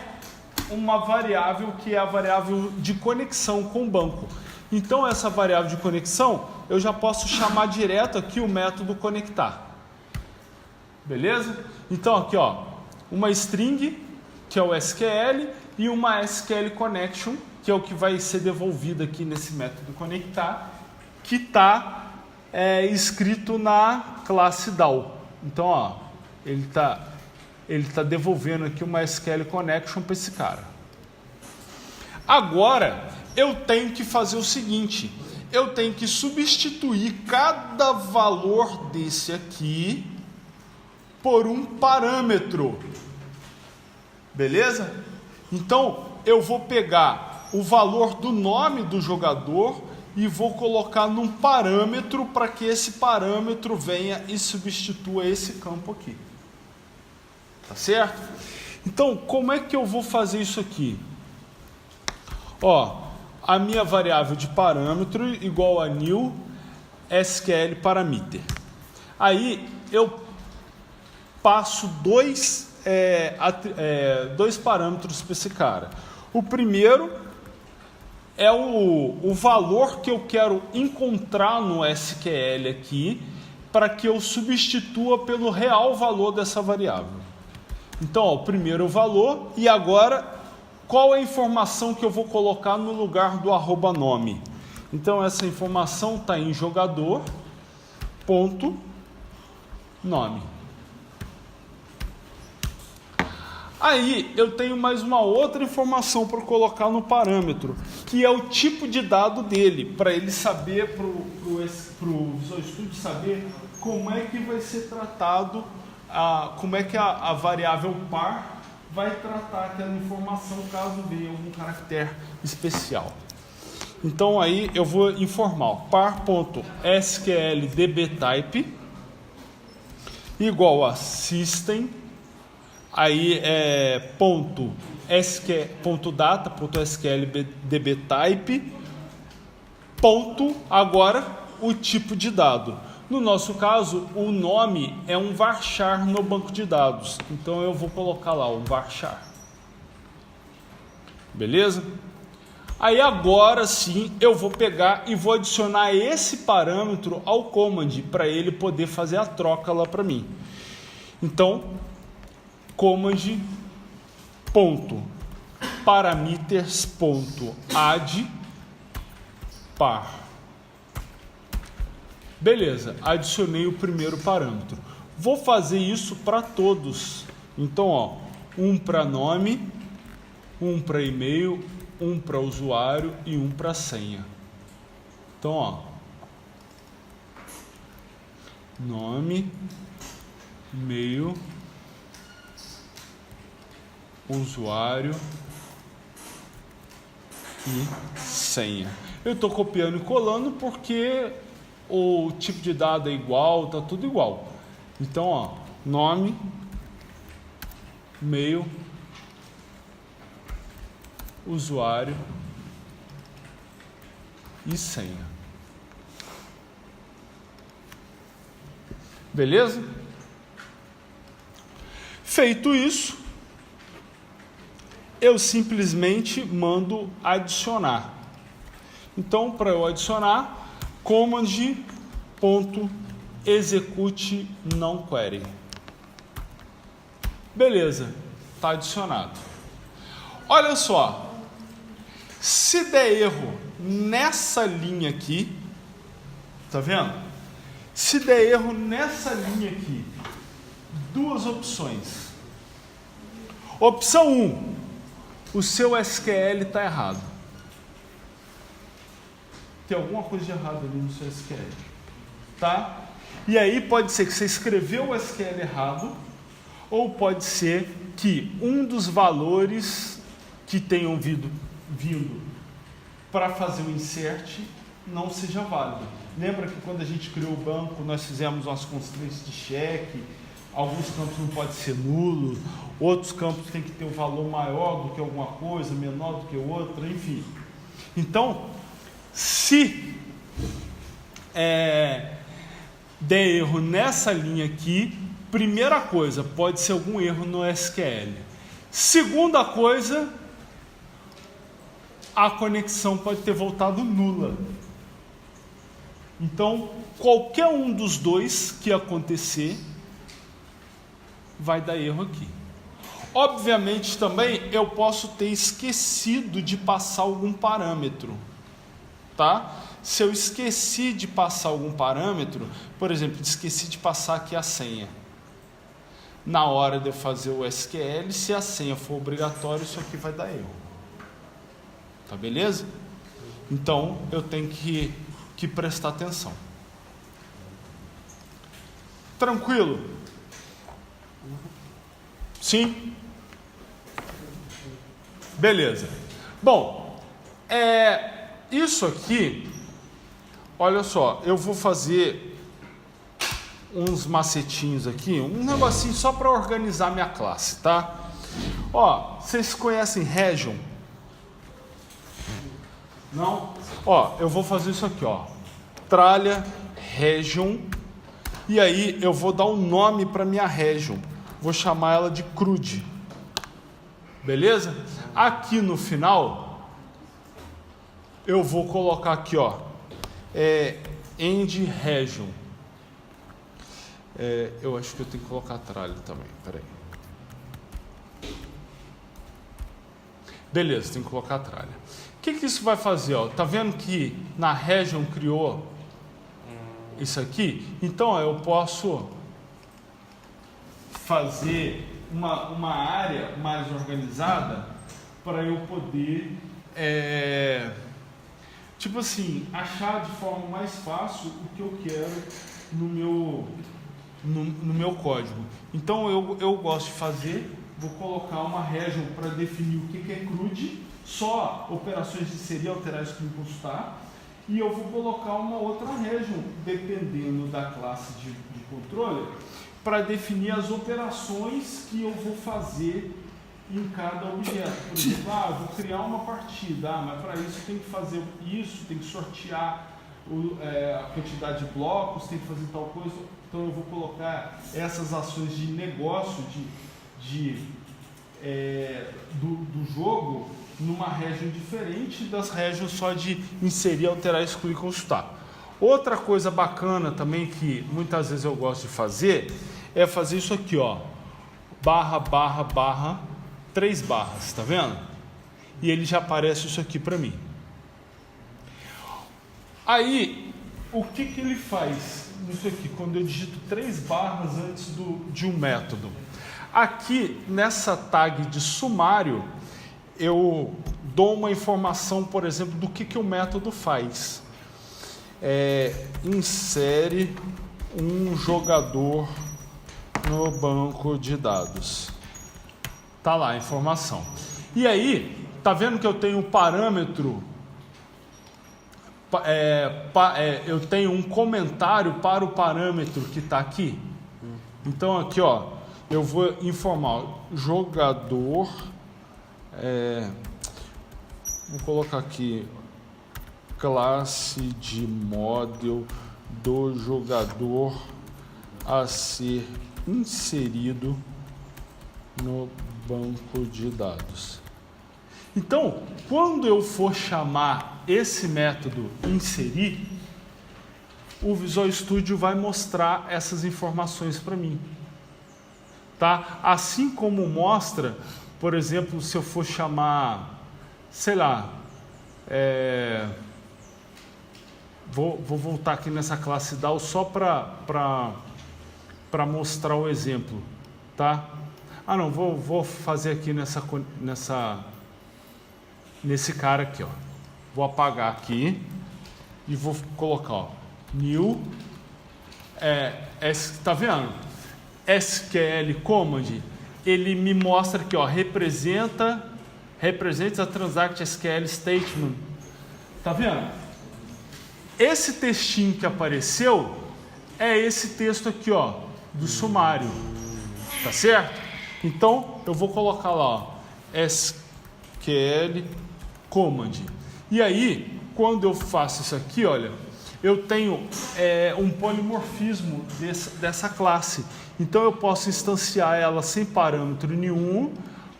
uma variável que é a variável de conexão com o banco. Então, essa variável de conexão eu já posso chamar direto aqui o método conectar. Beleza? Então aqui, ó, uma string, que é o SQL, e uma SQL connection que é o que vai ser devolvido aqui nesse método conectar, que está escrito na classe DAO. Então, ó, ele tá devolvendo aqui uma SQL Connection para esse cara. Agora, eu tenho que fazer o seguinte, eu tenho que substituir cada valor desse aqui por um parâmetro. Beleza? Então, eu vou pegar o valor do nome do jogador e vou colocar num parâmetro para que esse parâmetro venha e substitua esse campo aqui. Tá certo? Então, como é que eu vou fazer isso aqui? Ó, a minha variável de parâmetro igual a new SQL parameter. Aí, eu passo dois parâmetros para esse cara. O primeiro é o valor que eu quero encontrar no SQL aqui para que eu substitua pelo real valor dessa variável. Então, ó, o primeiro valor, e agora qual é a informação que eu vou colocar no lugar do @nome? Então, essa informação está em jogador.nome. Aí eu tenho mais uma outra informação para colocar no parâmetro, que é o tipo de dado dele, para ele saber, para o Visual Studio saber como é que vai ser tratado, como é que a variável par vai tratar aquela informação caso venha algum caractere especial. Então aí eu vou informar par.sqldbtype igual a system, aí .data.sqldbtype agora o tipo de dado. No nosso caso, o nome é um varchar no banco de dados. Então eu vou colocar lá um varchar. Beleza? Aí agora sim eu vou pegar e vou adicionar esse parâmetro ao command para ele poder fazer a troca lá para mim. Então, command.parameters.add par. Beleza, adicionei o primeiro parâmetro. Vou fazer isso para todos. Então, ó, um para nome, um para e-mail, um para usuário e um para senha. Então, ó, nome, e-mail, usuário e senha. Eu estou copiando e colando porque o tipo de dado é igual, tá tudo igual. Então, ó, nome, e-mail, usuário e senha. Beleza? Feito isso, eu simplesmente mando adicionar. Então, para eu adicionar, command.execute nonQuery. Beleza, está adicionado. Olha só, se der erro nessa linha aqui, tá vendo? Se der erro nessa linha aqui, duas opções. Opção 1, o seu SQL está errado. Tem alguma coisa de errado ali no seu SQL, tá? E aí pode ser que você escreveu o SQL errado, ou pode ser que um dos valores que tenham vindo para fazer o insert não seja válido. Lembra que quando a gente criou o banco, nós fizemos umas constraints de cheque, alguns campos não podem ser nulo, outros campos tem que ter um valor maior do que alguma coisa, menor do que outra, enfim. Então, se der erro nessa linha aqui, primeira coisa, pode ser algum erro no SQL. Segunda coisa, a conexão pode ter voltado nula. Então, qualquer um dos dois que acontecer, vai dar erro aqui. Obviamente também eu posso ter esquecido de passar algum parâmetro, tá? Se eu esqueci de passar algum parâmetro, por exemplo, esqueci de passar aqui a senha. Na hora de eu fazer o SQL, se a senha for obrigatória, isso aqui vai dar erro. Tá beleza? Então eu tenho que prestar atenção. Tranquilo? Sim? Beleza. Bom, isso aqui, olha só, eu vou fazer uns macetinhos aqui, um negocinho só para organizar minha classe, tá? Ó, vocês conhecem Region? Não? Ó, eu vou fazer isso aqui, ó. Tralha Region. E aí eu vou dar um nome para minha Region. Vou chamar ela de CRUD. Beleza? Aqui no final, eu vou colocar aqui, ó, End Region. Eu acho que eu tenho que colocar tralha também, peraí. Beleza, tem que colocar tralha. O que isso vai fazer? Ó? Tá vendo que na Region criou isso aqui? Então eu posso fazer uma área mais organizada para eu poder, tipo assim, achar de forma mais fácil o que eu quero no meu código. Então eu gosto de fazer, vou colocar uma region para definir o que é CRUD, só operações de inserir, alterar, excluir, consultar, e eu vou colocar uma outra region, dependendo da classe de controle, para definir as operações que eu vou fazer em cada objeto. Por exemplo, eu vou criar uma partida, mas para isso tem que fazer isso, tem que sortear a quantidade de blocos, tem que fazer tal coisa. Então eu vou colocar essas ações de negócio do jogo numa região diferente das regiões só de inserir, alterar, excluir e consultar. Outra coisa bacana também que muitas vezes eu gosto de fazer é fazer isso aqui, ó, barra, 3 barras, tá vendo? E ele já aparece isso aqui para mim. Aí, o que ele faz nisso aqui, quando eu digito 3 barras antes de um método? Aqui, nessa tag de sumário, eu dou uma informação, por exemplo, do que o método faz. Insere um jogador no banco de dados. Tá lá a informação. E aí, tá vendo que eu tenho um parâmetro, eu tenho um comentário para o parâmetro que está aqui. Então aqui, ó, eu vou informar jogador, vou colocar aqui classe de model do jogador a ser inserido no banco de dados. Então, quando eu for chamar esse método inserir, o Visual Studio vai mostrar essas informações para mim, tá? Assim como mostra, por exemplo, se eu for chamar, sei lá, vou voltar aqui nessa classe DAO só para mostrar o exemplo, tá? Não, vou fazer aqui nesse cara aqui, ó. Vou apagar aqui e vou colocar, ó, new, tá vendo? SQL command, ele me mostra aqui, ó, represents a transact SQL statement. Tá vendo? Esse textinho que apareceu é esse texto aqui, ó, do sumário. Tá certo? Então, eu vou colocar lá, ó, SQL command. E aí, quando eu faço isso aqui, olha, eu tenho um polimorfismo dessa classe. Então, eu posso instanciar ela sem parâmetro nenhum,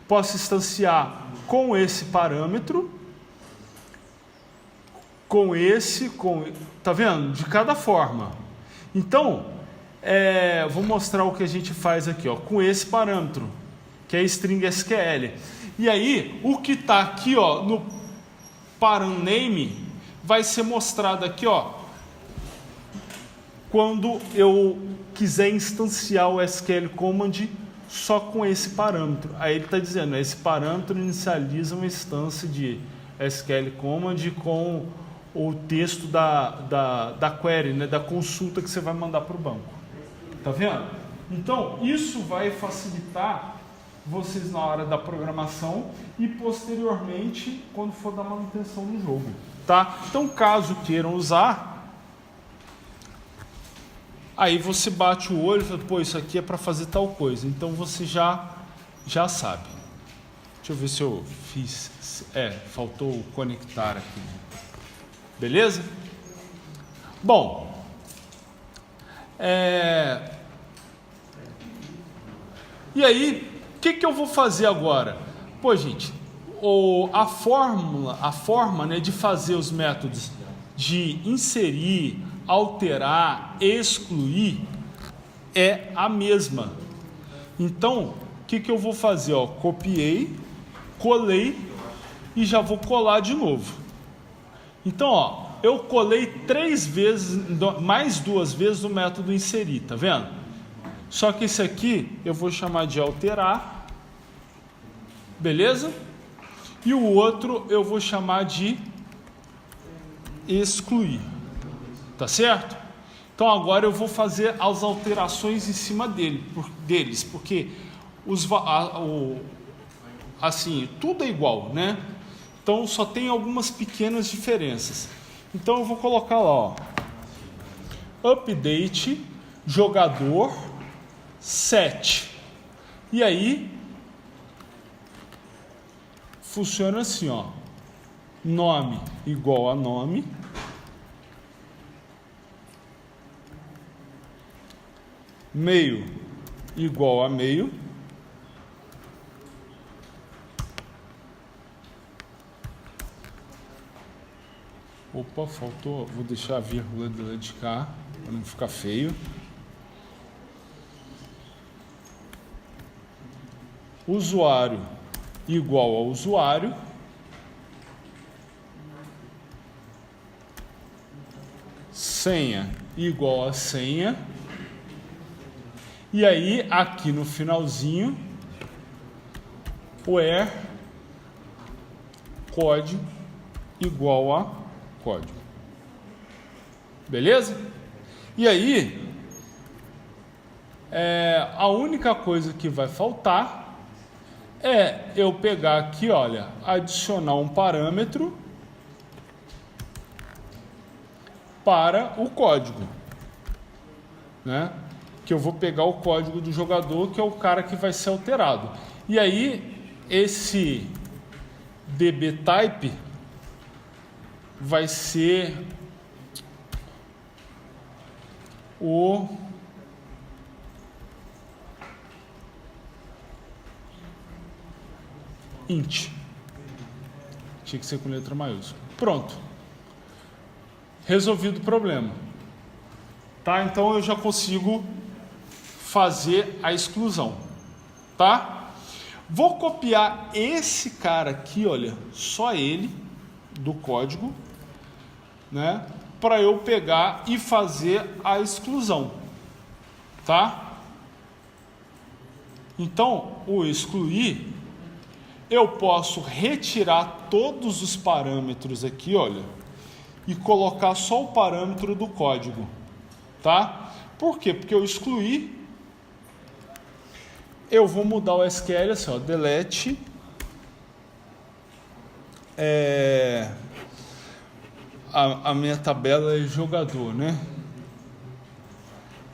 posso instanciar com esse parâmetro, tá vendo? De cada forma. Então, vou mostrar o que a gente faz aqui, ó, com esse parâmetro, que é string SQL. E aí, o que está aqui, ó, no parent name vai ser mostrado aqui, ó, quando eu quiser instanciar o SQL command só com esse parâmetro. Aí ele está dizendo, esse parâmetro inicializa uma instância de SQL command com o texto da query, né, da consulta que você vai mandar para o banco. Tá vendo? Então, isso vai facilitar vocês na hora da programação e posteriormente quando for dar manutenção no jogo. Tá? Então, caso queiram usar, aí você bate o olho e fala, pô, isso aqui é para fazer tal coisa. Então, você já sabe. Deixa eu ver se eu fiz. Faltou conectar aqui. Beleza? Bom, e aí, o que eu vou fazer agora? Pô, gente, a forma, né, de fazer os métodos de inserir, alterar, excluir é a mesma. Então, o que eu vou fazer? Ó, copiei, colei e já vou colar de novo. Então, ó, eu colei 3 vezes, mais 2 vezes o método inserir, tá vendo? Só que esse aqui eu vou chamar de alterar, beleza? E o outro eu vou chamar de excluir, tá certo? Então agora eu vou fazer as alterações em cima deles, porque assim, tudo é igual, né? Então só tem algumas pequenas diferenças. Então eu vou colocar lá, ó, update jogador set. E aí funciona assim, ó, nome igual a nome, meio igual a meio, opa, faltou, vou deixar a vírgula de cá para não ficar feio. Usuário igual ao usuário, senha igual a senha, e aí aqui no finalzinho where código igual a código. Beleza? E aí a única coisa que vai faltar é eu pegar aqui, olha, adicionar um parâmetro para o código, né? Que eu vou pegar o código do jogador, que é o cara que vai ser alterado. E aí esse dbType vai ser o int. Tinha que ser com letra maiúscula. Pronto. Resolvido o problema. Tá? Então eu já consigo fazer a exclusão. Tá? Vou copiar esse cara aqui, olha, só ele, do código, né? Para eu pegar e fazer a exclusão. Tá? Então, o excluir, eu posso retirar todos os parâmetros aqui, olha, e colocar só o parâmetro do código, tá? Por quê? Porque eu excluí, eu vou mudar o SQL assim, ó, delete a minha tabela é jogador, né?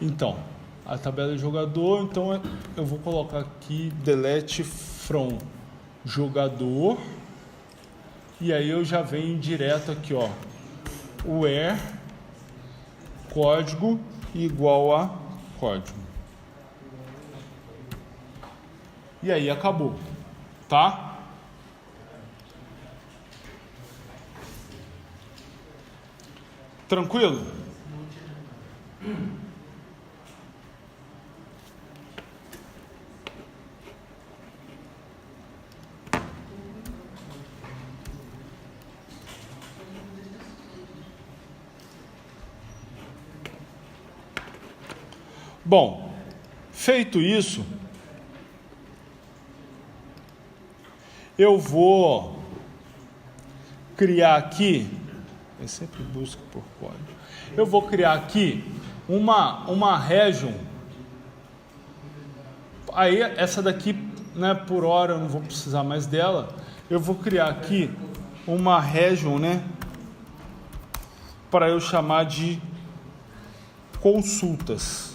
Então, a tabela é jogador, então eu vou colocar aqui delete from jogador, e aí eu já venho direto aqui, ó, where código igual a código, e aí acabou, tá? Tranquilo? Bom, feito isso, eu vou criar aqui, eu sempre busco por código, eu vou criar aqui uma region, aí essa daqui, né, por hora eu não vou precisar mais dela, eu vou criar aqui uma region, né, para eu chamar de consultas.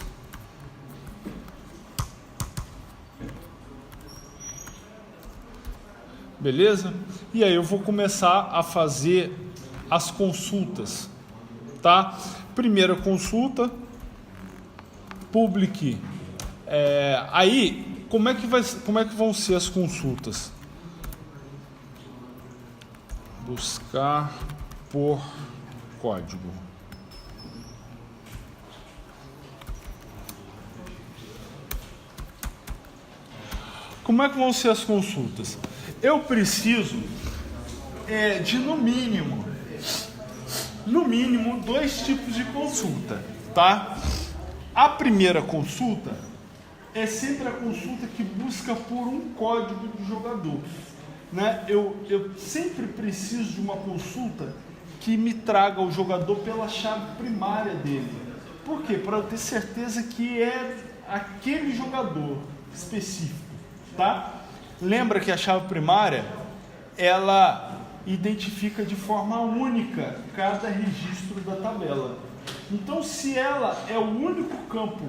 Beleza? E aí eu vou começar a fazer as consultas, tá? Primeira consulta, public. Aí, como é que vão ser as consultas? Buscar por código. Como é que vão ser as consultas? Eu preciso de no mínimo 2 tipos de consulta, tá? A primeira consulta é sempre a consulta que busca por um código do jogador, né? Eu sempre preciso de uma consulta que me traga o jogador pela chave primária dele. Por quê? Para eu ter certeza que é aquele jogador específico, tá? Lembra que a chave primária, ela identifica de forma única cada registro da tabela. Então, se ela é o único campo,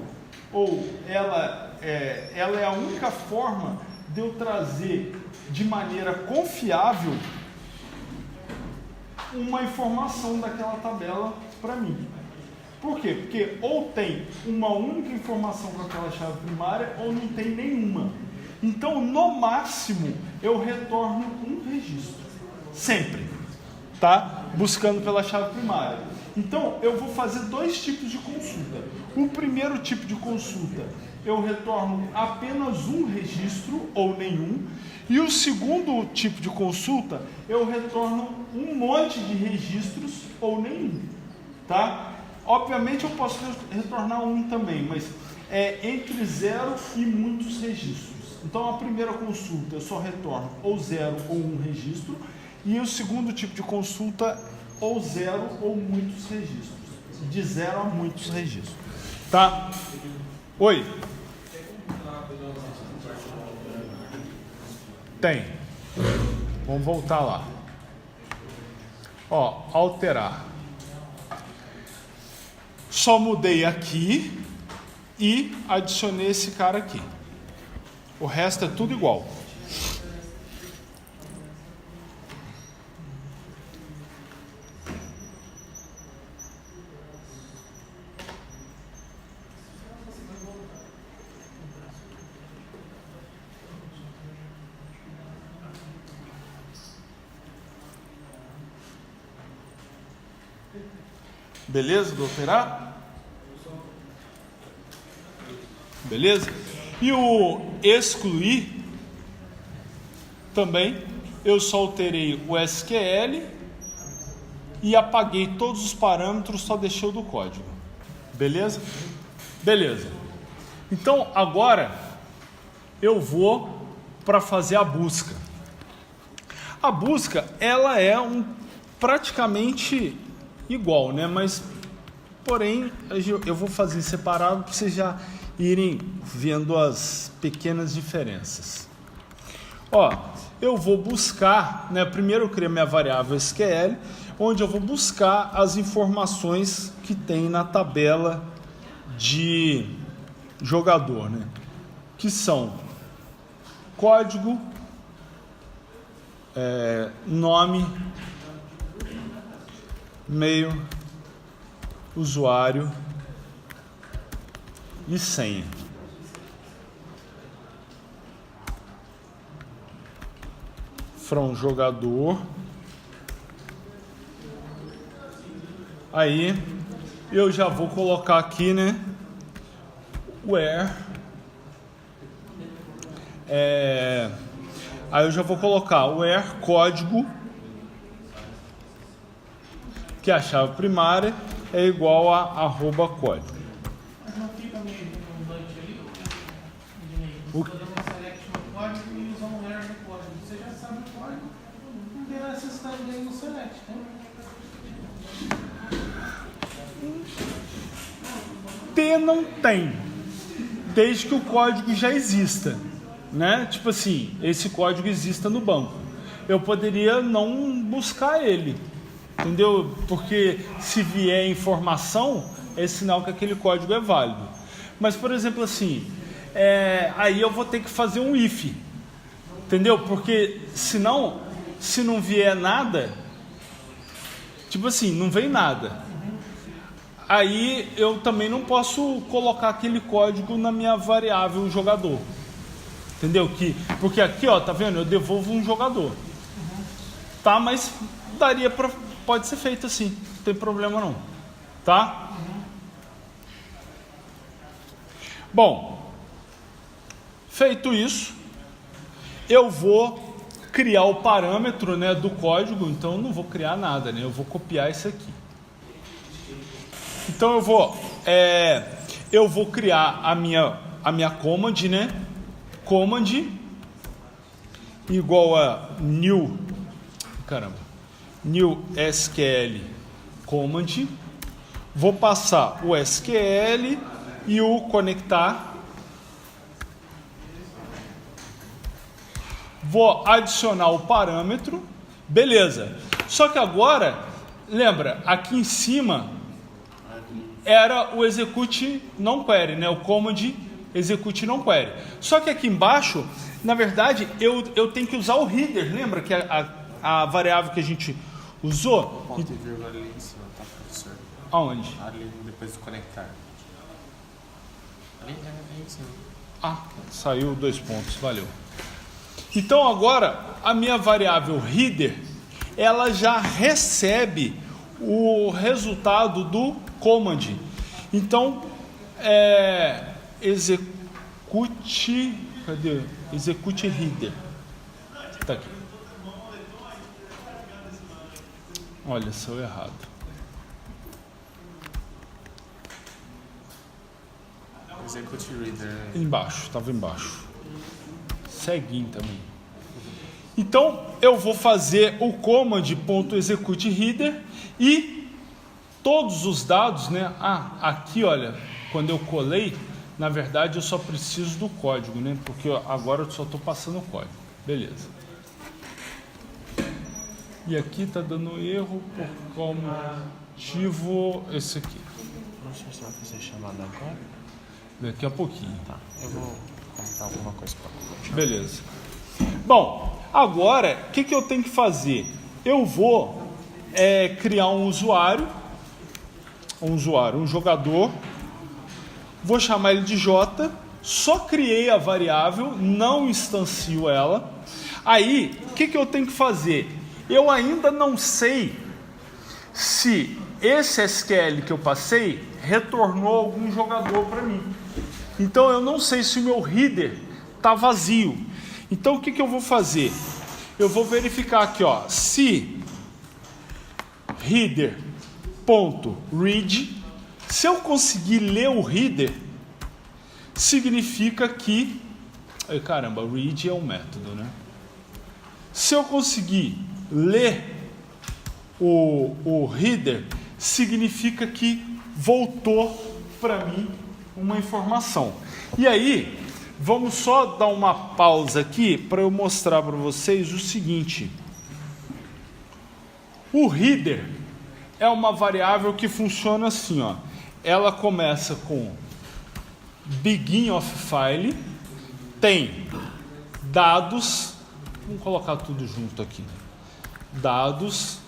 ou ela é a única forma de eu trazer de maneira confiável uma informação daquela tabela para mim. Por quê? Porque ou tem uma única informação com aquela chave primária, ou não tem nenhuma. Então, no máximo, eu retorno um registro. Sempre. Tá? Buscando pela chave primária. Então, eu vou fazer 2 tipos de consulta. O primeiro tipo de consulta, eu retorno apenas um registro, ou nenhum. E o segundo tipo de consulta, eu retorno um monte de registros, ou nenhum. Tá? Obviamente, eu posso retornar um também, mas é entre 0 e muitos registros. Então, a primeira consulta eu só retorno ou 0 ou 1 registro, e o segundo tipo de consulta ou 0 ou muitos registros, de 0 a muitos registros, tá? Oi? Tem. Vamos voltar lá. Ó, alterar. Só mudei aqui e adicionei esse cara aqui. O resto é tudo igual. Beleza, do operar? Beleza? E o excluir, também, eu só alterei o SQL e apaguei todos os parâmetros, só deixei o do código. Beleza? Beleza. Então, agora, eu vou para fazer a busca. A busca, ela é praticamente igual, né? Mas, porém, eu vou fazer separado para vocês já irem vendo as pequenas diferenças. Ó, eu vou buscar, né? Primeiro eu criei minha variável SQL, onde eu vou buscar as informações que tem na tabela de jogador, né? Que são código, nome, e-mail, usuário e senha. From jogador. Aí eu já vou colocar aqui, né? Where. Aí eu já vou colocar where código, que é a chave primária, é igual a @código. O- Estou dando uma select no código e usar um where no código. Você já sabe o código, não tem necessidade dele no select, né? Ter não tem, desde que o código já exista, né? Tipo assim, esse código exista no banco. Eu poderia não buscar ele, entendeu? Porque se vier informação, é sinal que aquele código é válido. Mas, por exemplo, assim, aí eu vou ter que fazer um if, entendeu? Porque senão, se não vier nada, tipo assim, não vem nada. Aí eu também não posso colocar aquele código na minha variável jogador. Entendeu? Porque aqui, ó, tá vendo? Eu devolvo um jogador. Tá, mas pode ser feito assim, não tem problema não. Tá? Bom, feito isso, eu vou criar o parâmetro, né, do código, então eu não vou criar nada, né? Eu vou copiar isso aqui. Então eu vou criar a minha command, né? Command igual a new SQL command. Vou passar o SQL e o conectar. Vou adicionar o parâmetro. Beleza. Só que agora, lembra, aqui em cima era o execute non query, né? O command execute non query. Só que aqui embaixo, na verdade, eu tenho que usar o header. Lembra que a variável que a gente usou? Ponto e vírgula ali em cima, tá, professor? Aonde? Ali, depois de conectar. Ali em cima. Ah, saiu 2 pontos, valeu. Então agora, a minha variável header, ela já recebe o resultado do command. Então, cadê? Execute header. Tá aqui. Olha, saiu errado. Execute reader. Embaixo, estava embaixo. Ceguinho também. Então, eu vou fazer o command.executeHeader e todos os dados, né? Aqui, olha, quando eu colei, na verdade eu só preciso do código, né? Porque agora eu só estou passando o código. Beleza. E aqui está dando erro por qual motivo? Esse aqui. Não sei se vai fazer chamada agora. Daqui a pouquinho. Tá, eu vou comprar alguma coisa para continuar. Beleza. Bom, agora, o que eu tenho que fazer? Eu vou criar um jogador, vou chamar ele de J, só criei a variável, não instancio ela. Aí, o que eu tenho que fazer? Eu ainda não sei se esse SQL que eu passei retornou algum jogador para mim. Então, eu não sei se o meu header está vazio. Então, o que eu vou fazer? Eu vou verificar aqui, ó, se header.read, se eu conseguir ler o header, significa que... Caramba, read é um método, né? Se eu conseguir ler o header, significa que voltou para mim uma informação. E aí... vamos só dar uma pausa aqui para eu mostrar para vocês o seguinte. O header é uma variável que funciona assim, ó. Ela começa com begin of file, tem dados, vamos colocar tudo junto aqui. Dados,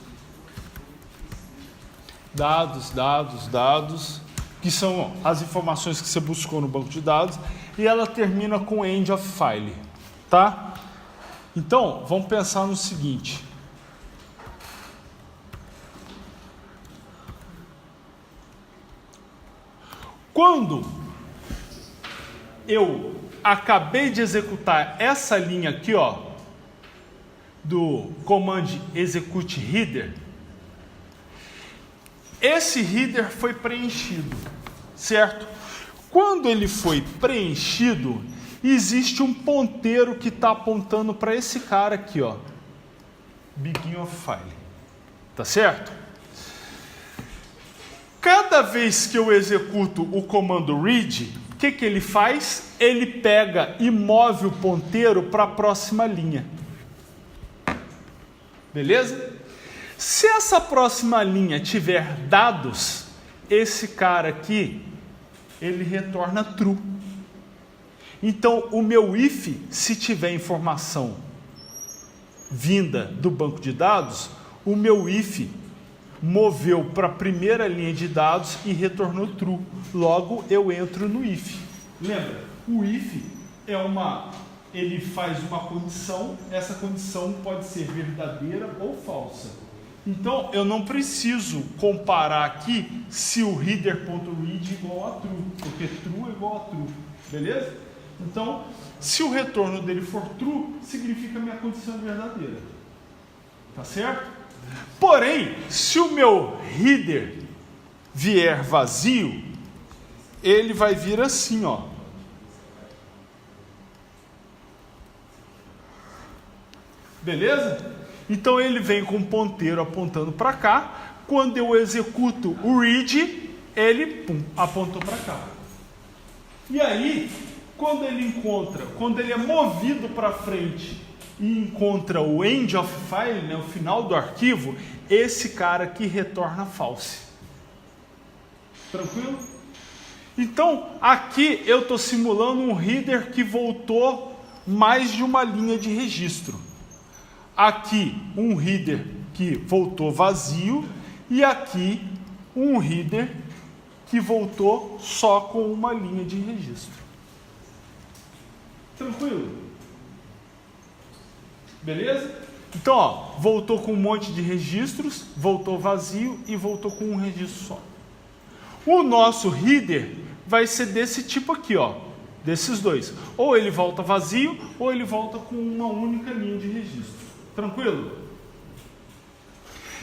que são as informações que você buscou no banco de dados. E ela termina com end of file, tá? Então, vamos pensar no seguinte. Quando eu acabei de executar essa linha aqui, ó, do command execute header, esse header foi preenchido, certo? Quando ele foi preenchido, existe um ponteiro que está apontando para esse cara aqui, ó, begin of file, tá certo? Cada vez que eu executo o comando read, o que ele faz? Ele pega e move o ponteiro para a próxima linha. Beleza? Se essa próxima linha tiver dados, esse cara aqui, ele retorna true. Então, o meu if, se tiver informação vinda do banco de dados, o meu if moveu para a primeira linha de dados e retornou true. Logo, eu entro no if. Lembra? O if ele faz uma condição, essa condição pode ser verdadeira ou falsa. Então, eu não preciso comparar aqui se o reader.read é igual a true, porque true é igual a true, beleza? Então, se o retorno dele for true, significa que a minha condição é verdadeira, tá certo? Porém, se o meu header vier vazio, ele vai vir assim, ó. Beleza? Então ele vem com o ponteiro apontando para cá. Quando eu executo o read, ele apontou para cá. E aí, quando ele é movido para frente e encontra o end of file, né, o final do arquivo, esse cara aqui retorna false. Tranquilo? Então, aqui eu estou simulando um header que voltou mais de uma linha de registro. Aqui, um header que voltou vazio e aqui, um header que voltou só com uma linha de registro. Tranquilo? Beleza? Então, ó, voltou com um monte de registros, voltou vazio e voltou com um registro só. O nosso header vai ser desse tipo aqui, ó, desses dois. Ou ele volta vazio, ou ele volta com uma única linha de registro. Tranquilo?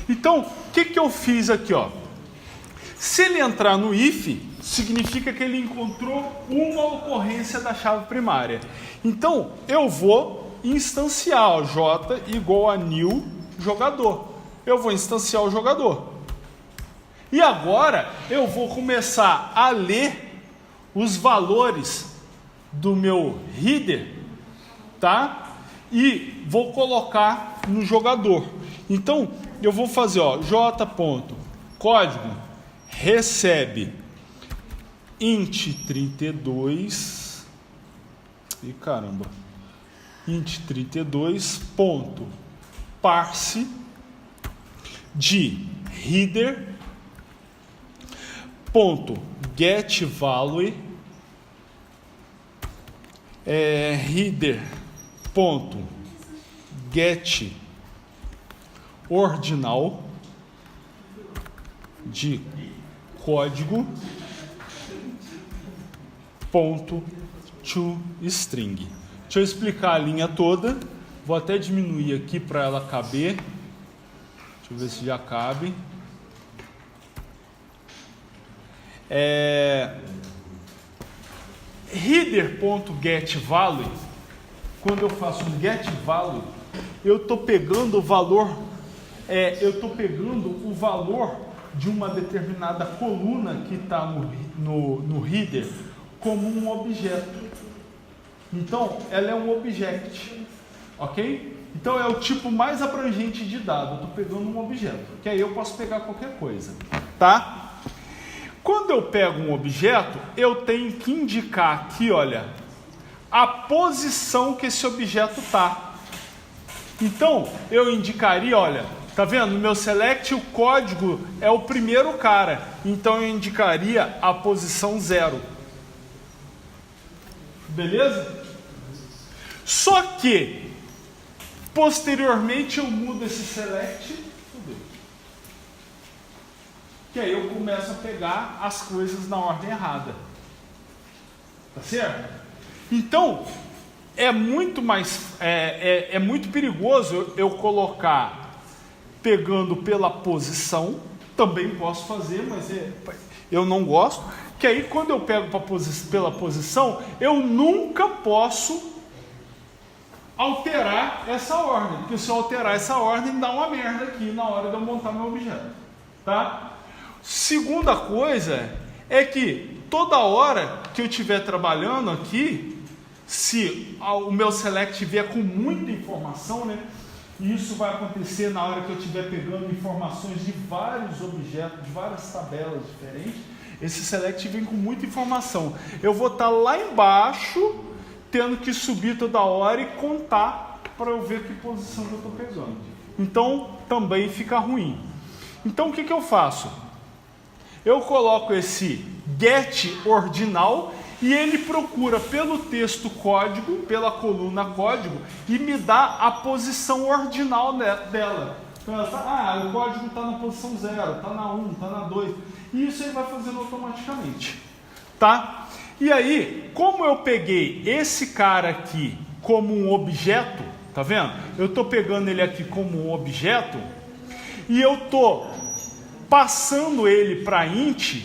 Então, o que eu fiz aqui, ó? Se ele entrar no if, significa que ele encontrou uma ocorrência da chave primária. Então, eu vou instanciar, ó, j igual a new jogador. Eu vou instanciar o jogador. E agora, eu vou começar a ler os valores do meu header, tá? E vou colocar no jogador. Então, eu vou fazer, ó, j.código recebe int 32 e caramba, int 32 ponto parse de header ponto get value header ponto get ordinal de código ponto to string. Deixa eu explicar a linha toda. Vou até diminuir aqui para ela caber. Deixa eu ver se já cabe. Header.getValue, quando eu faço um getValue, eu estou pegando o valor, de uma determinada coluna que está no header como um objeto. Então, ela é um object, ok? Então, é o tipo mais abrangente de dado. Eu estou pegando um objeto, que aí eu posso pegar qualquer coisa, tá? Quando eu pego um objeto, eu tenho que indicar aqui, olha, a posição que esse objeto está. Então, eu indicaria, olha, tá vendo? No meu select, o código é o primeiro cara. Então, eu indicaria a posição 0. Beleza? Só que, posteriormente, eu mudo esse select, que aí eu começo a pegar as coisas na ordem errada. Tá certo? Então, é muito muito perigoso eu colocar pegando pela posição. Também posso fazer, mas eu não gosto. Que aí quando eu pego pela posição, eu nunca posso alterar essa ordem, porque se eu alterar essa ordem, dá uma merda aqui na hora de eu montar meu objeto, tá? Segunda coisa é que toda hora que eu estiver trabalhando aqui, se o meu select vier com muita informação, né? E isso vai acontecer na hora que eu estiver pegando informações de vários objetos, de várias tabelas diferentes, esse select vem com muita informação. Eu vou estar lá embaixo, tendo que subir toda hora e contar para eu ver que posição que eu estou pegando. Então, também fica ruim. Então, o que eu faço? Eu coloco esse get ordinal e ele procura pelo texto código, pela coluna código, e me dá a posição ordinal dela. Então, ela tá, o código está na posição 0, está na 1, está na 2. E isso ele vai fazendo automaticamente. Tá? E aí, como eu peguei esse cara aqui como um objeto, tá vendo? Eu estou pegando ele aqui como um objeto e eu estou passando ele para int,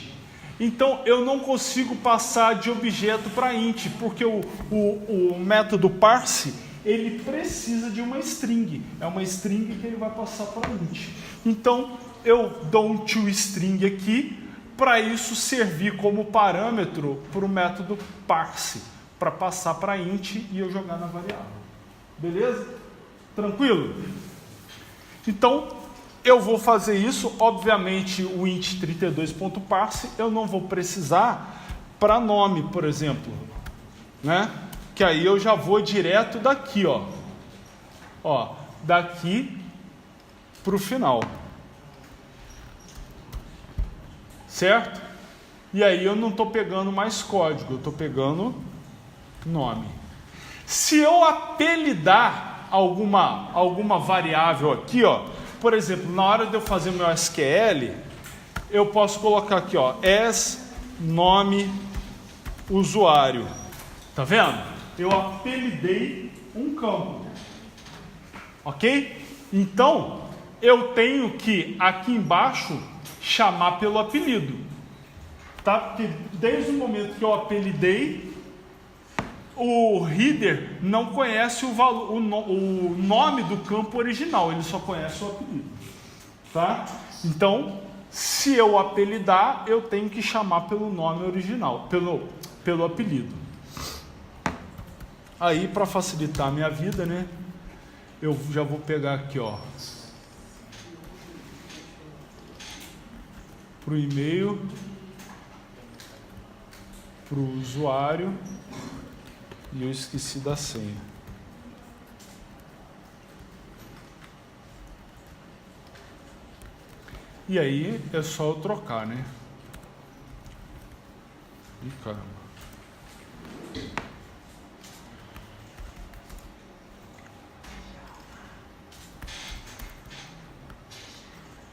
então eu não consigo passar de objeto para int, porque o método parse, ele precisa de uma string. É uma string que ele vai passar para int. Então, eu dou um toString aqui, para isso servir como parâmetro para o método parse, para passar para int e eu jogar na variável. Beleza? Tranquilo? Então, eu vou fazer isso. Obviamente, o int32.parse eu não vou precisar para nome, por exemplo, né? Que aí eu já vou direto daqui, ó, daqui para o final. Certo? E aí eu não estou pegando mais código, eu estou pegando nome. Se eu apelidar alguma variável aqui, ó, por exemplo, na hora de eu fazer meu SQL, eu posso colocar aqui, ó, as nome usuário. Tá vendo? Eu apelidei um campo. Ok? Então, eu tenho que aqui embaixo chamar pelo apelido, tá? Porque desde o momento que eu apelidei, o header não conhece o nome do campo original, ele só conhece o apelido, tá? Então, se eu apelidar, eu tenho que chamar pelo nome original, pelo apelido. Aí, para facilitar a minha vida, né? Eu já vou pegar aqui, ó, para o e-mail, para o usuário, e eu esqueci da senha. E aí é só eu trocar, né? Ih, caramba.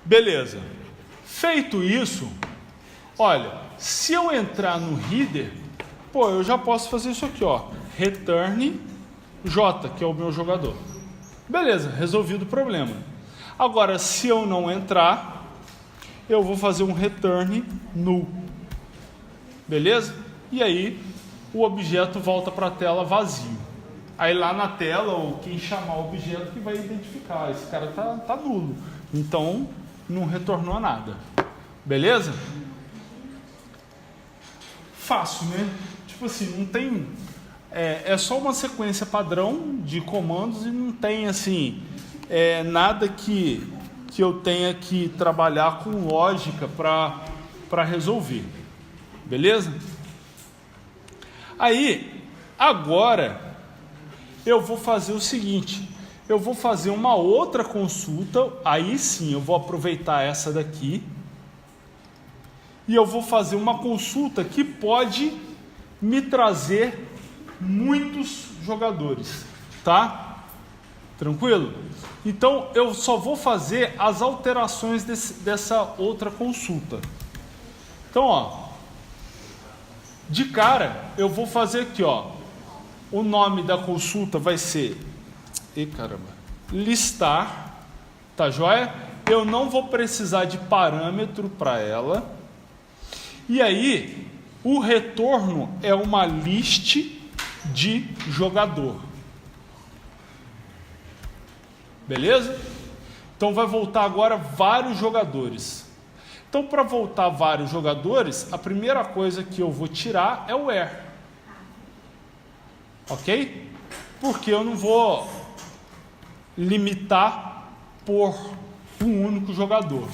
Beleza. Feito isso, olha, se eu entrar no header, pô, eu já posso fazer isso aqui, ó, return J, que é o meu jogador. Beleza, resolvido o problema. Agora, se eu não entrar, eu vou fazer um return null. Beleza? E aí, o objeto volta para a tela vazio. Aí lá na tela, ou quem chamar o objeto que vai identificar, esse cara tá nulo. Então, não retornou nada. Beleza? Fácil, né? Tipo assim, não tem... É só uma sequência padrão de comandos e não tem, assim, nada que eu tenha que trabalhar com lógica para resolver. Beleza? Aí, agora, eu vou fazer o seguinte... Eu vou fazer uma outra consulta, aí sim eu vou aproveitar essa daqui e eu vou fazer uma consulta que pode me trazer muitos jogadores, tá? Tranquilo? Então eu só vou fazer as alterações dessa outra consulta. Então, ó, de cara eu vou fazer aqui, ó, o nome da consulta vai ser listar, tá joia? Eu não vou precisar de parâmetro para ela. E aí, O retorno é uma list de jogador. Beleza? Então vai voltar agora vários jogadores. Então, para voltar vários jogadores, a primeira coisa que eu vou tirar é o where. Ok? Porque eu não vou limitar por um único jogador.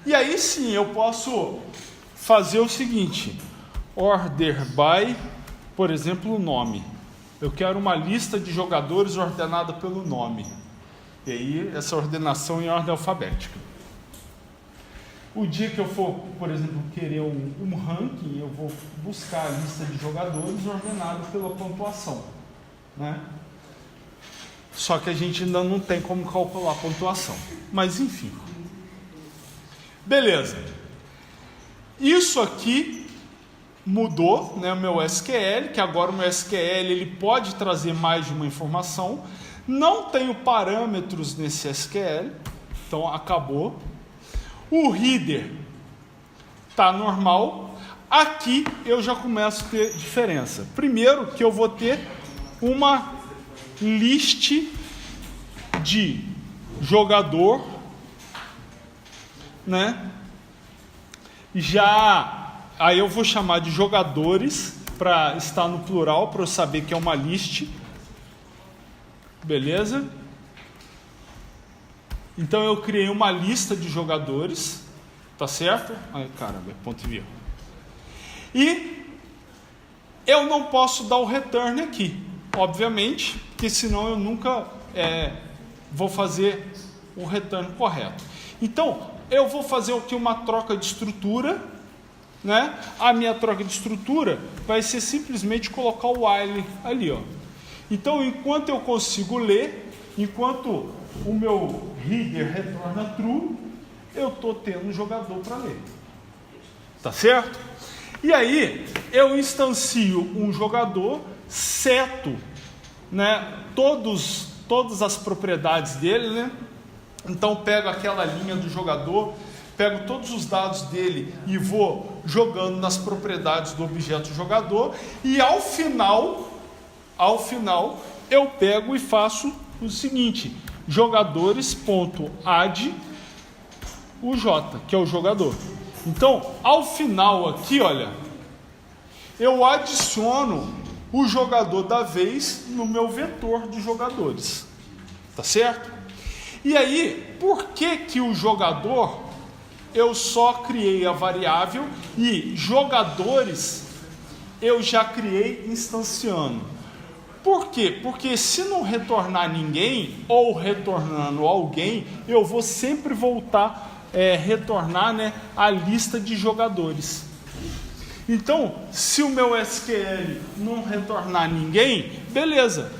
E aí sim eu posso fazer o seguinte: order by, por exemplo, o nome. Eu quero uma lista de jogadores ordenada pelo nome. E aí essa ordenação em ordem alfabética. O dia que eu for, por exemplo, querer um ranking, eu vou buscar a lista de jogadores ordenada pela pontuação, né? Só que a gente ainda não tem como calcular a pontuação. Mas enfim. Beleza. Isso aqui mudou, né, o meu SQL, que agora o meu SQL ele pode trazer mais de uma informação. Não tenho parâmetros nesse SQL, então acabou. O header está normal. Aqui eu já começo a ter diferença. Primeiro que eu vou ter uma list de jogador, né? Aí eu vou chamar de jogadores para estar no plural, para eu saber que é uma list. Beleza? Então eu criei uma lista de jogadores, tá certo? Ai, caramba, ponto e vírgula. E eu não posso dar o return aqui, obviamente, porque senão eu nunca vou fazer o return correto. Então, eu vou fazer aqui uma troca de estrutura, né? A minha troca de estrutura vai ser simplesmente colocar o while ali, ó. Então, enquanto eu consigo ler, enquanto o meu reader retorna true, eu estou tendo um jogador para ler. Tá certo? E aí, eu instancio um jogador, seto, né, todas as propriedades dele, né? Então, pego aquela linha do jogador, pego todos os dados dele e vou jogando nas propriedades do objeto jogador. E ao final eu pego e faço o seguinte: jogadores.add o J, que é o jogador. Então, ao final aqui, olha, eu adiciono o jogador da vez no meu vetor de jogadores. Tá certo? E aí, por que o jogador, eu só criei a variável e jogadores eu já criei instanciando? Por quê? Porque se não retornar ninguém, ou retornando alguém, eu vou sempre voltar retornar, né, a lista de jogadores. Então, se o meu SQL não retornar ninguém, beleza,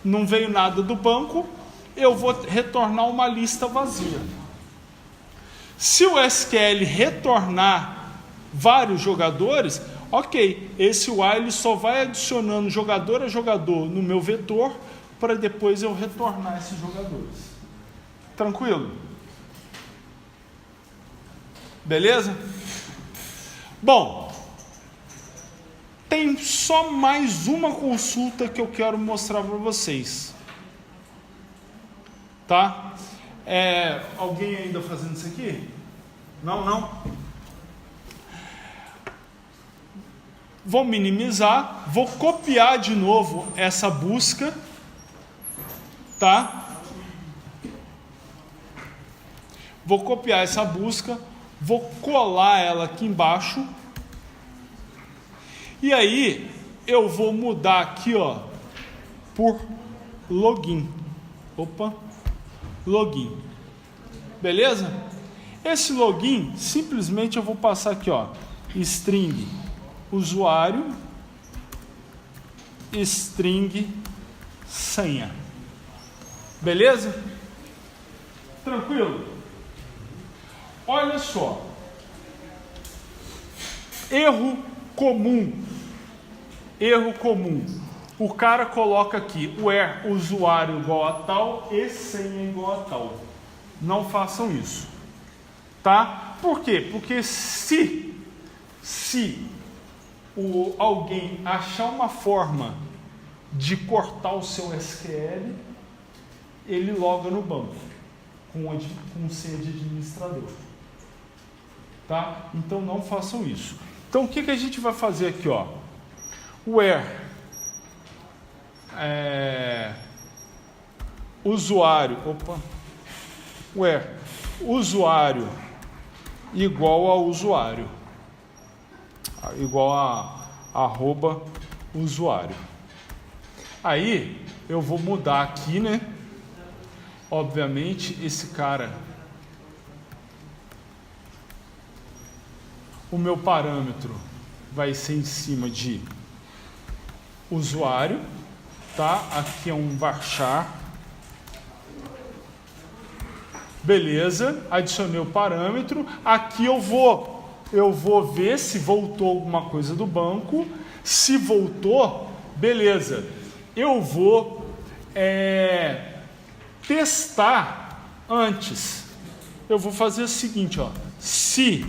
não veio nada do banco, eu vou retornar uma lista vazia. Se o SQL retornar vários jogadores, ok, esse while só vai adicionando jogador a jogador no meu vetor para depois eu retornar esses jogadores. Tranquilo? Beleza? Bom, tem só mais uma consulta que eu quero mostrar para vocês. Tá? Alguém ainda fazendo isso aqui? Não? Vou minimizar, vou copiar de novo essa busca, tá? Vou copiar essa busca, vou colar ela aqui embaixo, e aí eu vou mudar aqui, ó, por login. Login. Beleza? Esse login, simplesmente eu vou passar aqui, ó, string usuário, string senha. Beleza? Tranquilo? Olha só. Erro comum. O cara coloca aqui where usuário igual a tal e senha igual a tal. Não façam isso. Tá? Por quê? Porque se alguém achar uma forma de cortar o seu SQL, ele loga no banco com senha de administrador. Tá? Então não façam isso. Então o que a gente vai fazer aqui, ó? Where usuário igual a usuário, igual a arroba usuário. Aí eu vou mudar aqui, né? Obviamente esse cara, o meu parâmetro vai ser em cima de usuário, tá? Aqui é um varchar. Beleza, adicionei o parâmetro. Aqui eu vou ver se voltou alguma coisa do banco. Se voltou, beleza. Eu vou testar antes. Eu vou fazer o seguinte, ó. Se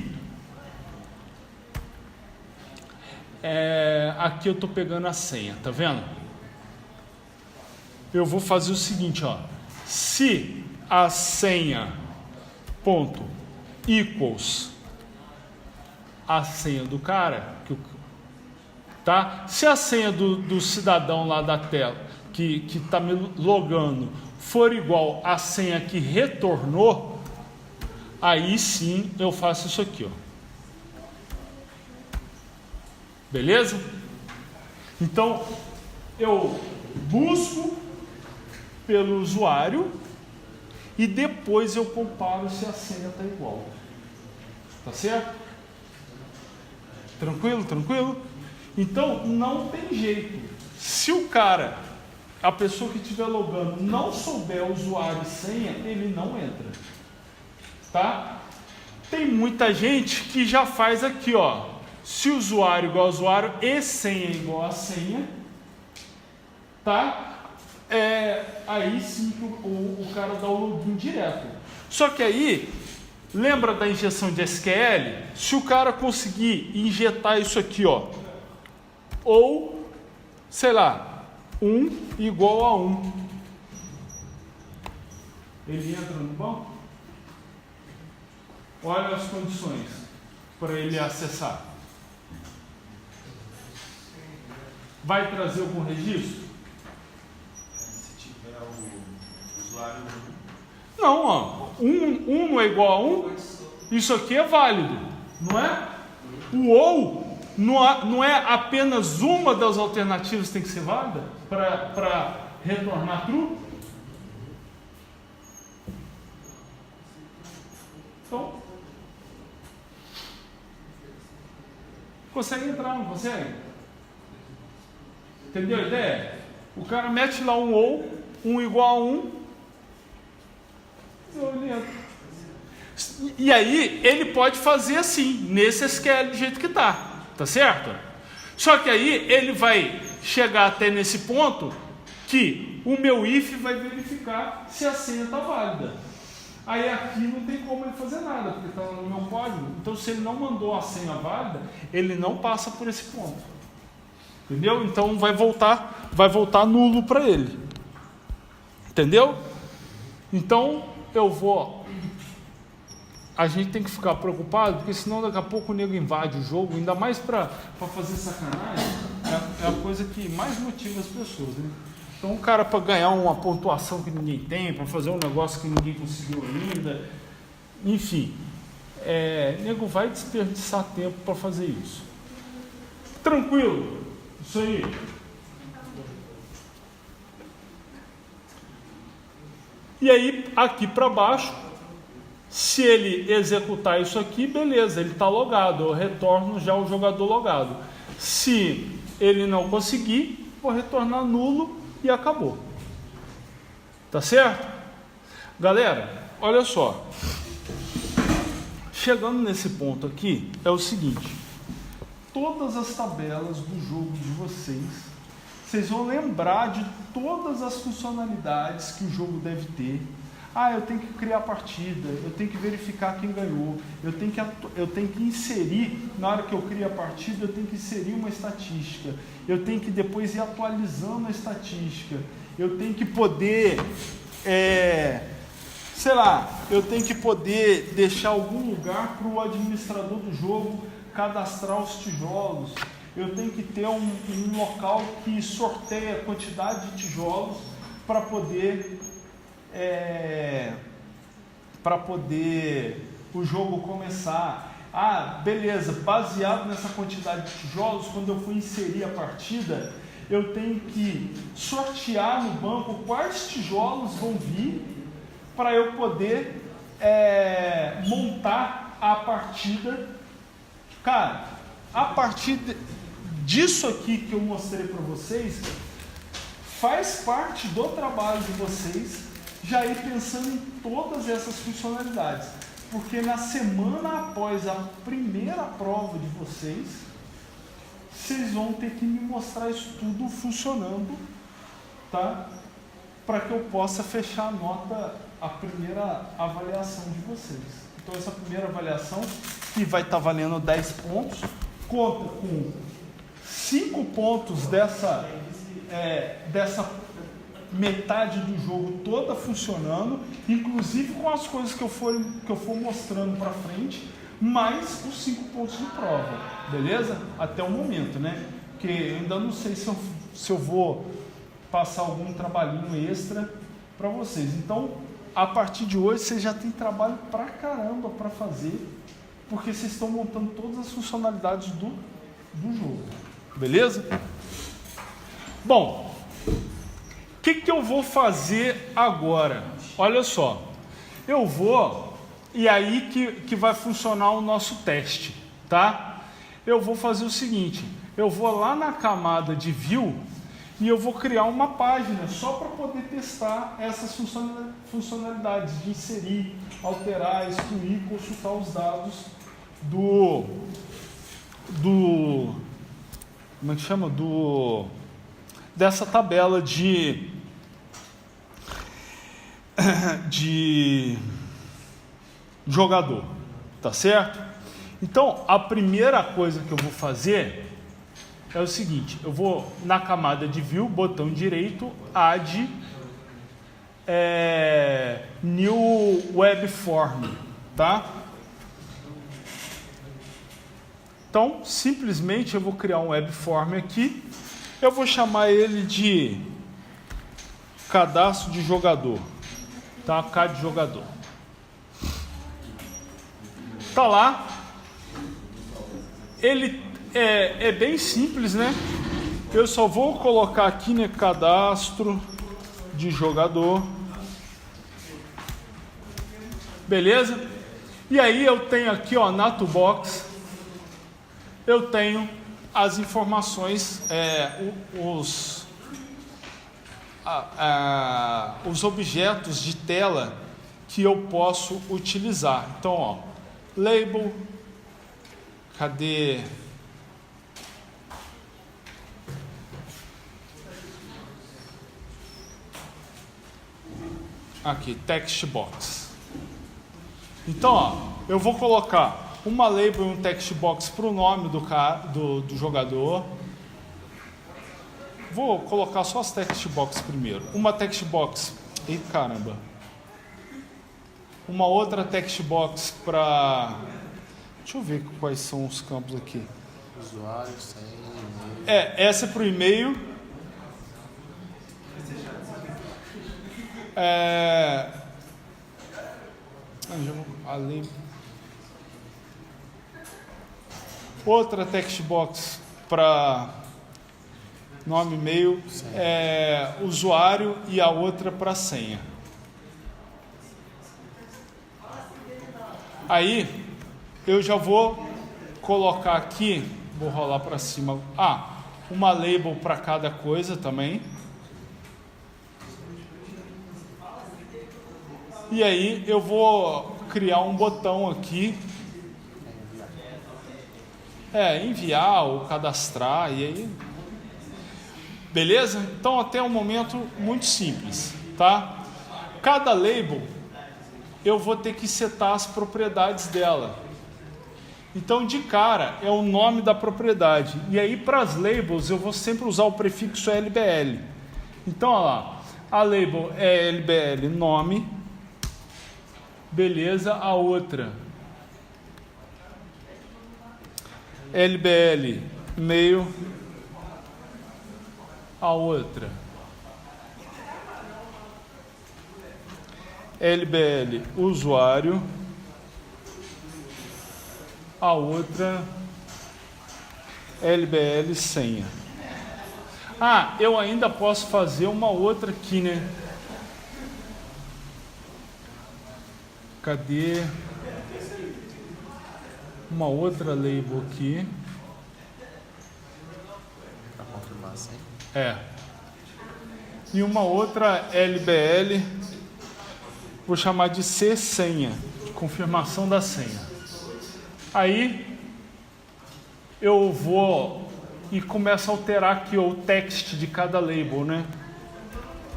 aqui eu estou pegando a senha, tá vendo? Eu vou fazer o seguinte, ó. Se a senha ponto equals a senha do cara, tá? Se a senha do cidadão lá da tela que está me logando for igual à senha que retornou, aí sim eu faço isso aqui, ó. Beleza? Então eu busco pelo usuário e depois eu comparo se a senha está igual. Tá certo? Tranquilo? Tranquilo? Então não tem jeito. Se o cara, a pessoa que estiver logando, não souber usuário e senha, ele não entra. Tá? Tem muita gente que já faz aqui, ó. Se usuário igual a usuário e senha igual a senha, tá? Aí sim o cara dá o login direto. Só que aí, lembra da injeção de SQL? Se o cara conseguir injetar isso aqui, ó, ou, sei lá, 1 igual a 1, ele entra no banco? Olha as condições para ele acessar. Vai trazer algum registro? Se tiver o usuário... Não, ó. 1 não é igual a 1. Isso aqui é válido, não é? O ou não é apenas uma das alternativas que tem que ser válida para retornar true? Então, consegue entrar, não consegue? Entendeu a ideia? O cara mete lá um ou, 1 igual a 1, ele entra. E aí ele pode fazer assim, nesse SQL do jeito que está, tá certo? Só que aí ele vai chegar até nesse ponto que o meu if vai verificar se a senha está válida. Aí aqui não tem como ele fazer nada, porque está no meu código. Então se ele não mandou a senha válida, ele não passa por esse ponto. Entendeu? Então vai voltar nulo para ele. Entendeu? Então a gente tem que ficar preocupado, porque senão daqui a pouco o nego invade o jogo, ainda mais para fazer sacanagem, é a coisa que mais motiva as pessoas, né? Então o cara, para ganhar uma pontuação que ninguém tem, para fazer um negócio que ninguém conseguiu ainda, enfim, o nego vai desperdiçar tempo para fazer isso. Tranquilo? Isso aí. E aí, aqui para baixo, se ele executar isso aqui, beleza, ele está logado, eu retorno já o jogador logado. Se ele não conseguir, vou retornar nulo e acabou. Tá certo? Galera, olha só. Chegando nesse ponto aqui, é o seguinte. Todas as tabelas do jogo de vocês vão lembrar de todas as funcionalidades que o jogo deve ter. eu tenho que criar partida, eu tenho que verificar quem ganhou, eu tenho que inserir, na hora que eu crio a partida, eu tenho que inserir uma estatística, eu tenho que depois ir atualizando a estatística, eu tenho que poder, eu tenho que poder deixar algum lugar para o administrador do jogo cadastrar os tijolos, eu tenho que ter um local que sorteia a quantidade de tijolos para poder o jogo começar. Beleza, baseado nessa quantidade de tijolos, quando eu for inserir a partida, eu tenho que sortear no banco quais tijolos vão vir para eu poder montar a partida. Cara, a partir disso aqui que eu mostrei para vocês, faz parte do trabalho de vocês já ir pensando em todas essas funcionalidades, porque na semana após a primeira prova de vocês vão ter que me mostrar isso tudo funcionando, tá? Para que eu possa fechar a primeira avaliação de vocês. Então essa primeira avaliação, que vai estar valendo 10 pontos, conta com 5 pontos dessa metade do jogo toda funcionando, inclusive com as coisas que eu for mostrando para frente, mais os 5 pontos de prova, beleza? Até o momento, né? Porque eu ainda não sei se eu vou passar algum trabalhinho extra para vocês. Então, a partir de hoje, vocês já tem trabalho pra caramba para fazer, porque vocês estão montando todas as funcionalidades do jogo, beleza? Bom, o que eu vou fazer agora? Olha só, eu vou, e aí que vai funcionar o nosso teste, tá? Eu vou fazer o seguinte, eu vou lá na camada de View e eu vou criar uma página só para poder testar essas funcionalidades de inserir, alterar, excluir, consultar os dados como é que chama? Dessa tabela de jogador, tá certo? Então, a primeira coisa que eu vou fazer é o seguinte, eu vou na camada de View, botão direito, Add New Web Form, tá? Então, simplesmente eu vou criar um Web Form aqui, eu vou chamar ele de cadastro de jogador, tá? CAD jogador. Tá lá, ele é bem simples, né? Eu só vou colocar aqui, né, cadastro de jogador, beleza? E aí eu tenho aqui, ó, na toolbox, eu tenho as informações, os objetos de tela que eu posso utilizar. Então, ó, label, cadê? Aqui, text box. Então, ó, eu vou colocar uma label e um text box para o nome do jogador. Vou colocar só as text box primeiro. Uma text box, caramba. Uma outra text box para... Deixa eu ver quais são os campos aqui. Usuário, senha, e-mail. Essa é para o e-mail. Outra text box para nome, e-mail, usuário, e a outra para senha. Aí eu já vou colocar aqui, vou rolar para cima, uma label para cada coisa também. E aí eu vou criar um botão aqui, enviar ou cadastrar, e aí, beleza? Então até um momento muito simples, tá? Cada label eu vou ter que setar as propriedades dela. Então, de cara, é o nome da propriedade. E aí, para as labels, eu vou sempre usar o prefixo LBL. Então, olha lá, a label é LBL nome, beleza, a outra LBL e-mail, a outra LBL usuário, a outra LBL senha. Ah, eu ainda posso fazer uma outra aqui, né? Cadê? Uma outra label aqui. Para confirmar a senha. É. E uma outra LBL, vou chamar de C senha, de confirmação da senha. Aí eu vou e começo a alterar aqui o text de cada label, né?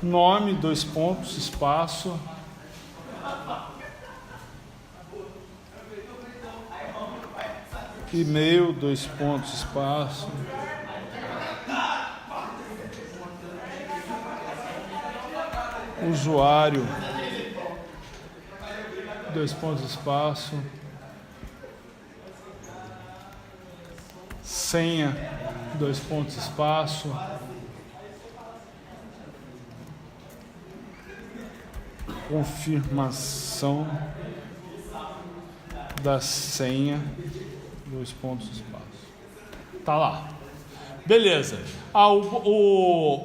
Nome, 2 pontos, espaço. E-mail, 2 pontos, espaço. Usuário, 2 pontos, espaço. Senha, 2 pontos, espaço. Confirmação da senha, 2 pontos, espaço. Tá lá. Beleza.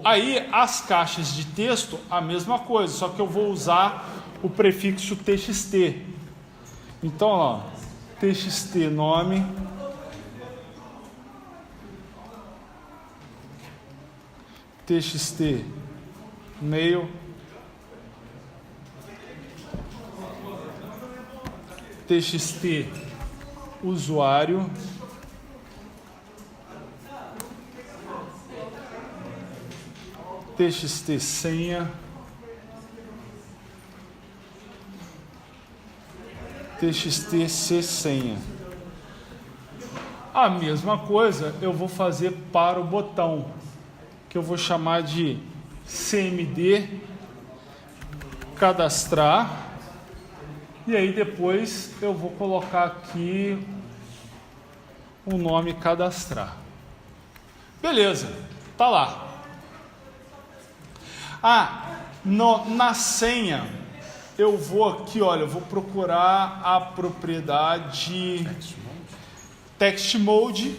Aí as caixas de texto, a mesma coisa, só que eu vou usar o prefixo txt. Então, ó, txt nome, txt e-mail, txt usuário, txt senha, txt c senha. A mesma coisa eu vou fazer para o botão, que eu vou chamar de cmd cadastrar, e aí depois eu vou colocar aqui o nome cadastrar. Beleza, tá lá. Na senha eu vou aqui, olha, eu vou procurar a propriedade text mode,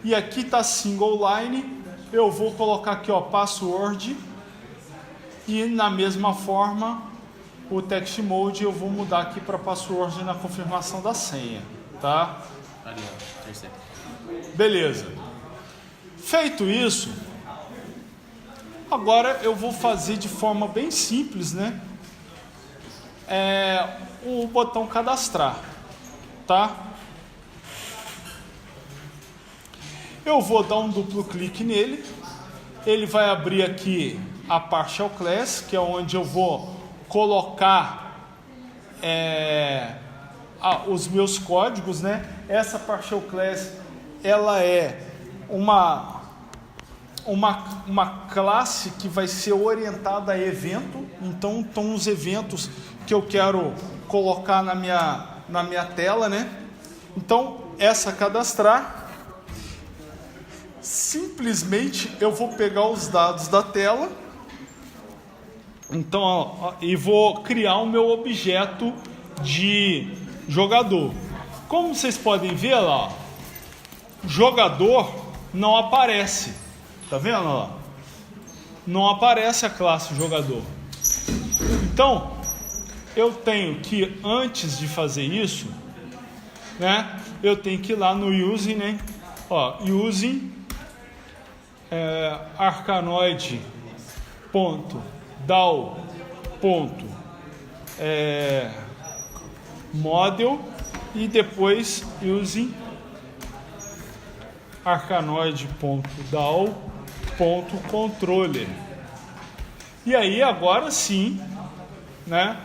e aqui tá single line. Eu vou colocar aqui, ó, password, e na mesma forma o text mode eu vou mudar aqui para password na confirmação da senha, tá? Ali, ó, terceiro. Beleza. Feito isso, agora eu vou fazer de forma bem simples, né? O botão cadastrar, tá? Eu vou dar um duplo clique nele, ele vai abrir aqui a partial class, que é onde eu vou colocar os meus códigos, né? Essa partial class, ela é uma classe que vai ser orientada a evento. Então os eventos que eu quero colocar na minha tela, né? Então essa cadastrar, simplesmente eu vou pegar os dados da tela, então, ó, e vou criar o meu objeto de jogador. Como vocês podem ver lá, ó, jogador não aparece, tá vendo lá? Não aparece a classe jogador. Então eu tenho que, antes de fazer isso, né, eu tenho que ir lá no using, né? Ó, using arcanoid.dow.model e depois using arcanoid.dow.controller. E aí agora sim, né,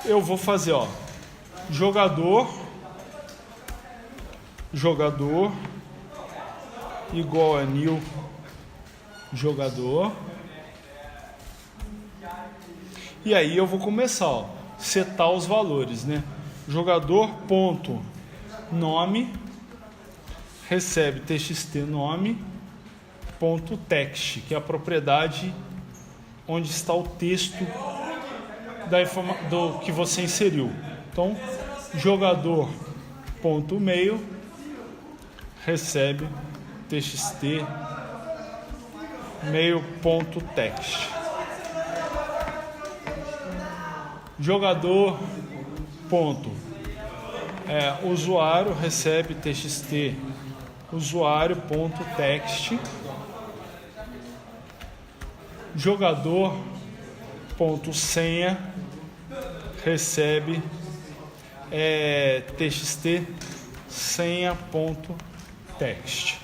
eu vou fazer, ó, jogador igual a new jogador. E aí eu vou começar, ó, setar os valores, né? Jogador ponto nome recebe txt nome ponto text, que é a propriedade onde está o texto do que você inseriu. Então, jogador ponto mail recebe txt mail ponto text. Jogador ponto usuário recebe txt usuário ponto text. Jogador ponto senha recebe txt senha ponto text.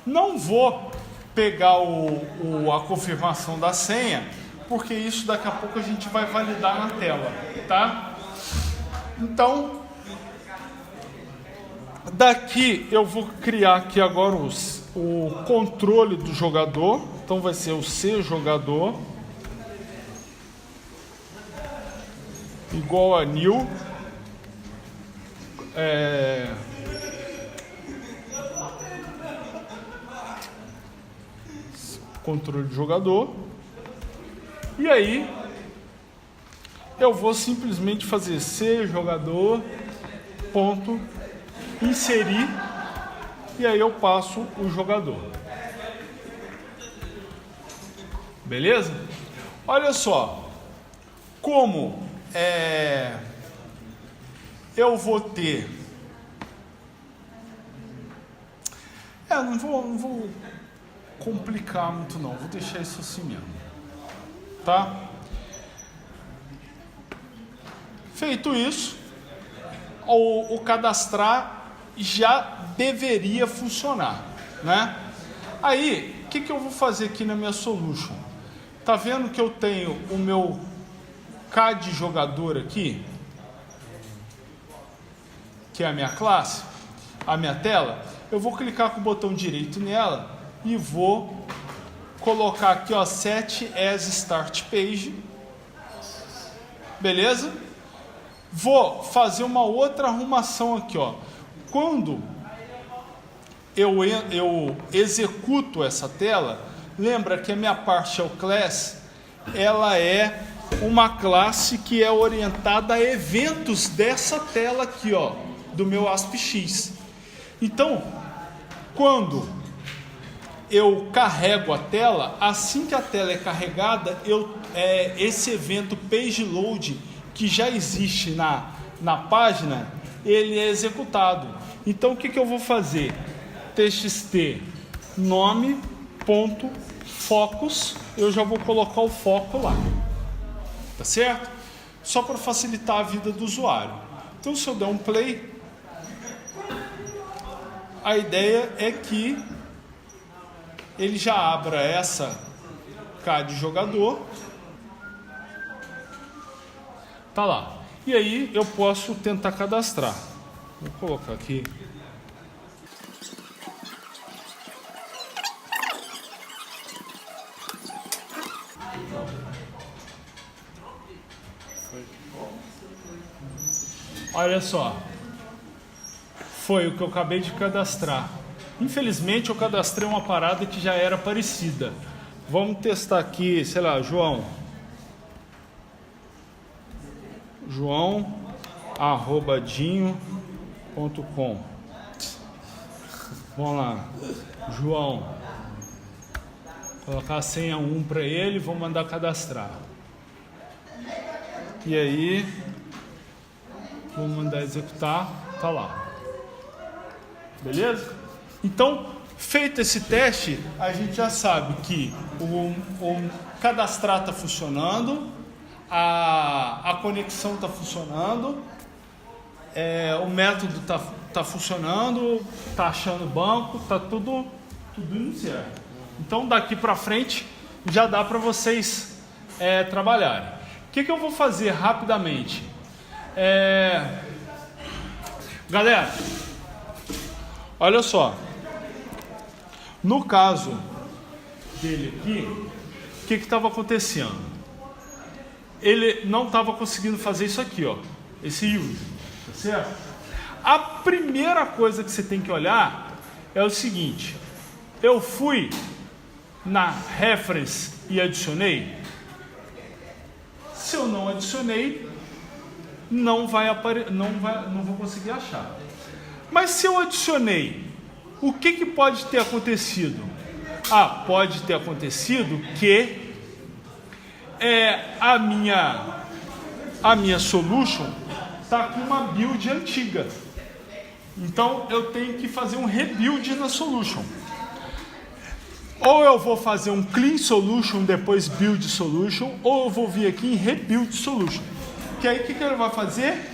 Não vou pegar a confirmação da senha, porque isso daqui a pouco a gente vai validar na tela, tá? Então, daqui eu vou criar aqui agora o controle do jogador. Então vai ser o C jogador igual a new controle de jogador. E aí eu vou simplesmente fazer C jogador ponto inserir, e aí eu passo o jogador. Beleza? Olha só como eu vou ter. Não vou complicar muito não, vou deixar isso assim mesmo, tá? Feito isso, o cadastrar já deveria funcionar, né? Aí, o que eu vou fazer aqui na minha solution? Tá vendo que eu tenho o meu CAD jogador aqui, que é a minha classe, a minha tela? Eu vou clicar com o botão direito nela e vou colocar aqui, ó, set as start page. Beleza? Vou fazer uma outra arrumação aqui, ó. Quando eu executo essa tela, lembra que a minha partial class, ela é uma classe que é orientada a eventos dessa tela aqui, ó, do meu ASPX. Então, quando eu carrego a tela, assim que a tela é carregada, esse evento page load que já existe na página, ele é executado. Então o que eu vou fazer? Txt nome ponto focus, eu já vou colocar o foco lá, tá certo? Só para facilitar a vida do usuário. Então se eu der um play, a ideia é que ele já abra essa CAD jogador, tá lá. E aí eu posso tentar cadastrar. Vou colocar aqui. Olha só. Foi o que eu acabei de cadastrar. Infelizmente eu cadastrei uma parada que já era parecida. Vamos testar aqui, sei lá, João@dinho.com. Vamos lá, João. Colocar a senha 1 para ele, vou mandar cadastrar. E aí, vou mandar executar, tá lá. Beleza? Então, feito esse teste, a gente já sabe que o cadastrar está funcionando, a conexão está funcionando, o método está funcionando, está achando o banco, está tudo indo certo. Então, daqui para frente, já dá para vocês trabalharem. O que eu vou fazer rapidamente? Galera, olha só. No caso dele aqui, o que estava acontecendo? Ele não estava conseguindo fazer isso aqui, ó, esse use, tá certo? A primeira coisa que você tem que olhar é o seguinte: eu fui na reference e adicionei. Se eu não adicionei, não vou conseguir achar. Mas se eu adicionei, o que pode ter acontecido? Pode ter acontecido que a minha solution está com uma build antiga. Então eu tenho que fazer um rebuild na solution. Ou eu vou fazer um clean solution, depois build solution, ou eu vou vir aqui em rebuild solution. Que aí o que ele vai fazer?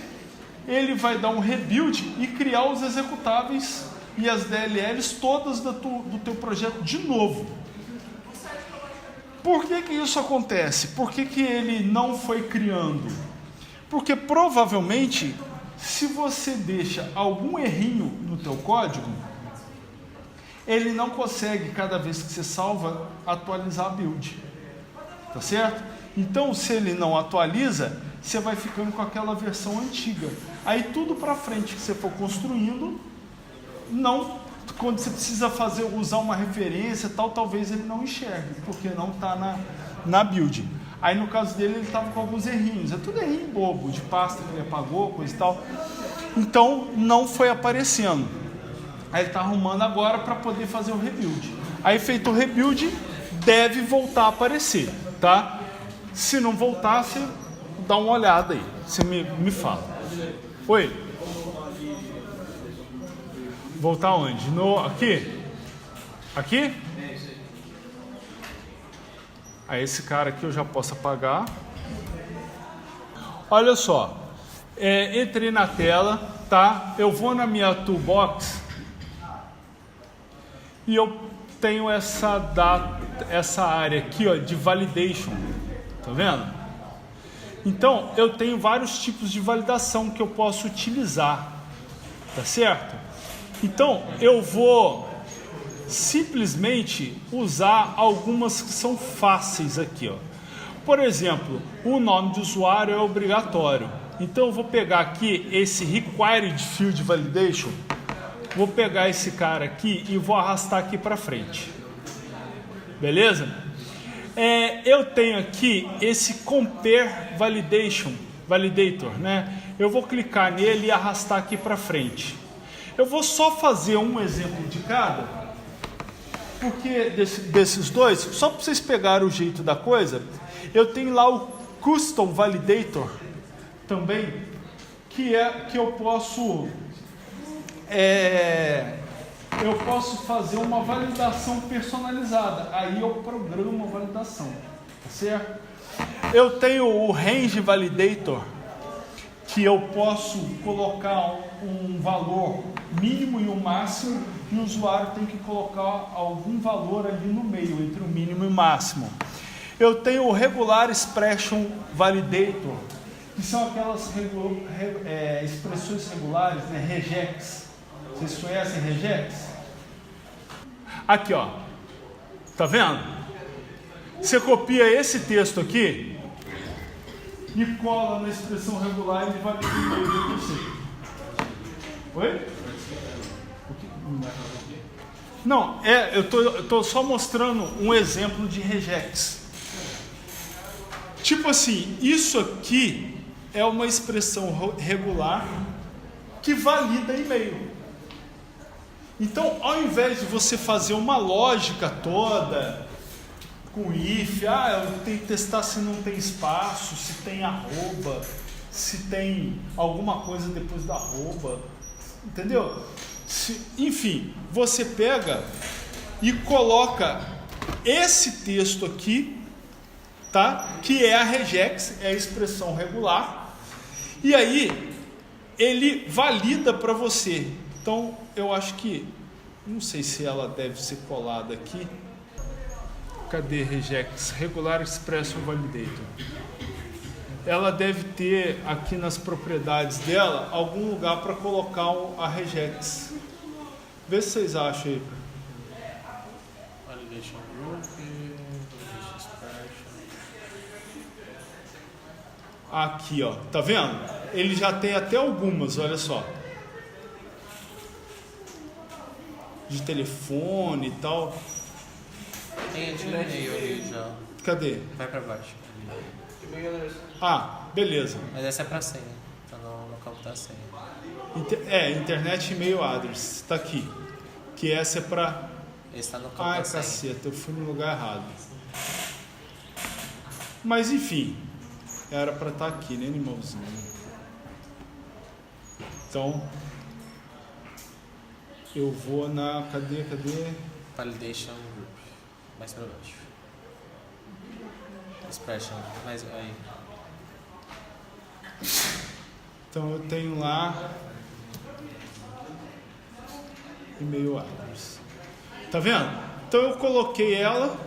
Ele vai dar um rebuild e criar os executáveis e as DLLs todas do teu projeto de novo. Por que isso acontece? Por que ele não foi criando? Porque provavelmente, se você deixa algum errinho no teu código, ele não consegue, cada vez que você salva, atualizar a build. Tá certo? Então, se ele não atualiza, você vai ficando com aquela versão antiga. Aí tudo para frente que você for construindo, quando você precisa usar uma referência tal, talvez ele não enxergue, porque não está na build. Aí no caso dele, ele estava com alguns errinhos. É tudo errinho bobo, de pasta que ele apagou, coisa e tal. Então, não foi aparecendo. Aí ele está arrumando agora para poder fazer o rebuild. Aí feito o rebuild, deve voltar a aparecer, tá? Se não voltar, você dá uma olhada aí. Você me fala. Oi? Voltar onde? Aqui? Aqui? Aí esse cara aqui eu já posso apagar. Olha só. Entrei na tela, tá? Eu vou na minha toolbox e eu tenho essa área aqui, ó, de validation. Tá vendo? Então, eu tenho vários tipos de validação que eu posso utilizar. Tá certo? Então, eu vou simplesmente usar algumas que são fáceis aqui, ó. Por exemplo, o nome de usuário é obrigatório. Então, eu vou pegar aqui esse Required Field Validation. Vou pegar esse cara aqui e vou arrastar aqui para frente. Beleza? Eu tenho aqui esse Compare Validator, né? Eu vou clicar nele e arrastar aqui para frente. Eu vou só fazer um exemplo de cada, porque desses dois, só para vocês pegarem o jeito da coisa, eu tenho lá o Custom Validator também, que eu posso fazer uma validação personalizada. Aí eu programo a validação, tá certo? Eu tenho o Range Validator, que eu posso colocar um valor mínimo e um máximo, e o usuário tem que colocar algum valor ali no meio, entre o mínimo e o máximo. Eu tenho o Regular Expression Validator, que são aquelas expressões regulares, né? Regex. Vocês conhecem regex? Aqui, ó. Tá vendo? Você copia esse texto aqui e cola na expressão regular e ele vai vir no meio de você. Oi? Não, eu tô só mostrando um exemplo de regex. Tipo assim, isso aqui é uma expressão regular que valida e-mail. Então, ao invés de você fazer uma lógica toda com if, eu tenho que testar se não tem espaço, se tem arroba, se tem alguma coisa depois da arroba, entendeu? Enfim, você pega e coloca esse texto aqui, tá? Que é a regex, é a expressão regular, e aí ele valida para você. Então, eu acho que, não sei se ela deve ser colada aqui. Cadê regex? Regular Expression Validator. ela deve ter aqui nas propriedades dela algum lugar para colocar a regex. Vê se vocês acham aí. Validation group, validation expression. Aqui, ó, tá vendo? Ele já tem até algumas, olha só. De telefone e tal. Tem de e-mail ali já. Cadê? Vai pra baixo. E-mail address. Ah, beleza. Mas essa é pra senha. Tá no campo da senha. Internet e-mail address, tá aqui. Que essa é pra... Esse tá no campo Ai, da senha. caceta, eu fui no lugar errado. Mas enfim, era pra estar aqui, né, animalzinho? Então, eu vou na... Cadê? Validation group. Mais pra baixo. Expression. Mais aí. Então eu tenho lá e-mail address. Tá vendo? Então eu coloquei ela.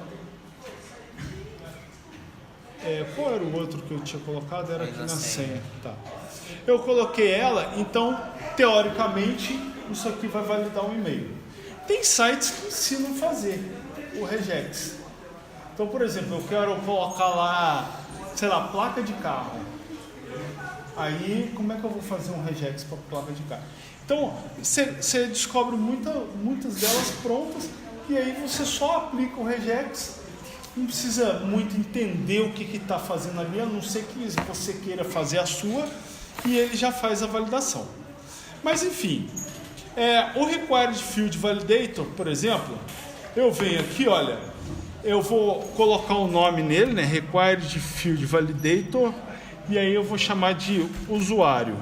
Qual era o outro que eu tinha colocado? Era aqui na senha. Tá. Eu coloquei ela, então teoricamente isso aqui vai validar um e-mail. Tem sites que ensinam a fazer o regex. Então, por exemplo, eu quero colocar lá, sei lá, placa de carro. Aí, como é que eu vou fazer um regex para placa de carro? Então, você descobre muitas delas prontas e aí você só aplica o regex. Não precisa muito entender o que está fazendo ali, a não ser que você queira fazer a sua e ele já faz a validação. Mas, enfim, o Required Field Validator, por exemplo, eu venho aqui, olha... Eu vou colocar o nome nele, né? Required Field Validator. E aí eu vou chamar de usuário.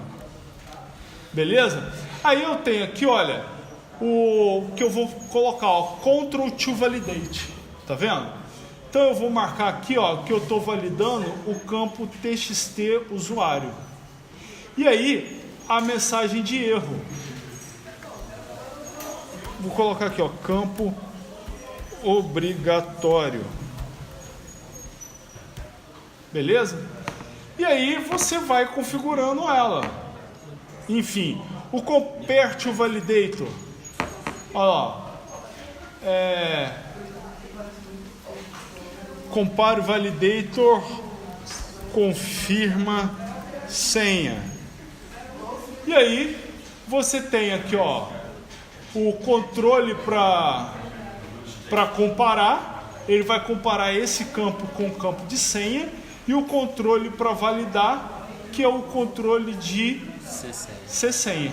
Beleza? Aí eu tenho aqui, olha, o que eu vou colocar, ó, Control to Validate. Tá vendo? Então eu vou marcar aqui, ó, que eu estou validando o campo TXT usuário. E aí, a mensagem de erro. Vou colocar aqui, ó, campo obrigatório. Beleza? E aí você vai configurando ela. Enfim, o Compare to Validator. Olha lá. Compare Validator confirma senha. E aí você tem aqui, ó, o controle para comparar. Ele vai comparar esse campo com o campo de senha e o controle para validar, que é o controle de senha.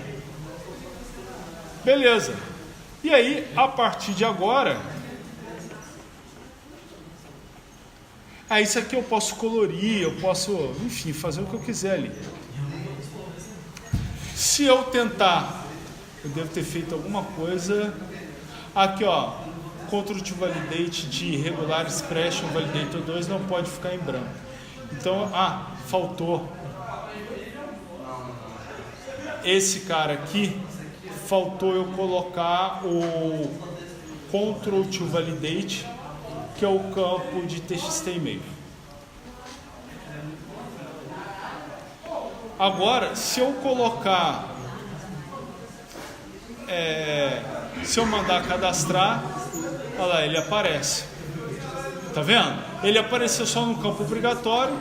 Beleza. E aí, a partir de agora, isso aqui eu posso colorir, eu posso, enfim, fazer o que eu quiser ali. Se eu tentar, eu devo ter feito alguma coisa. Aqui, ó, Control to Validate de Regular Expression Validator 2 não pode ficar em branco. Então, faltou. Esse cara aqui, faltou eu colocar o Control to Validate, que é o campo de TXT e-mail. Agora, se eu colocar, se eu mandar cadastrar, olha lá, ele aparece. Tá vendo? Ele apareceu só no campo obrigatório.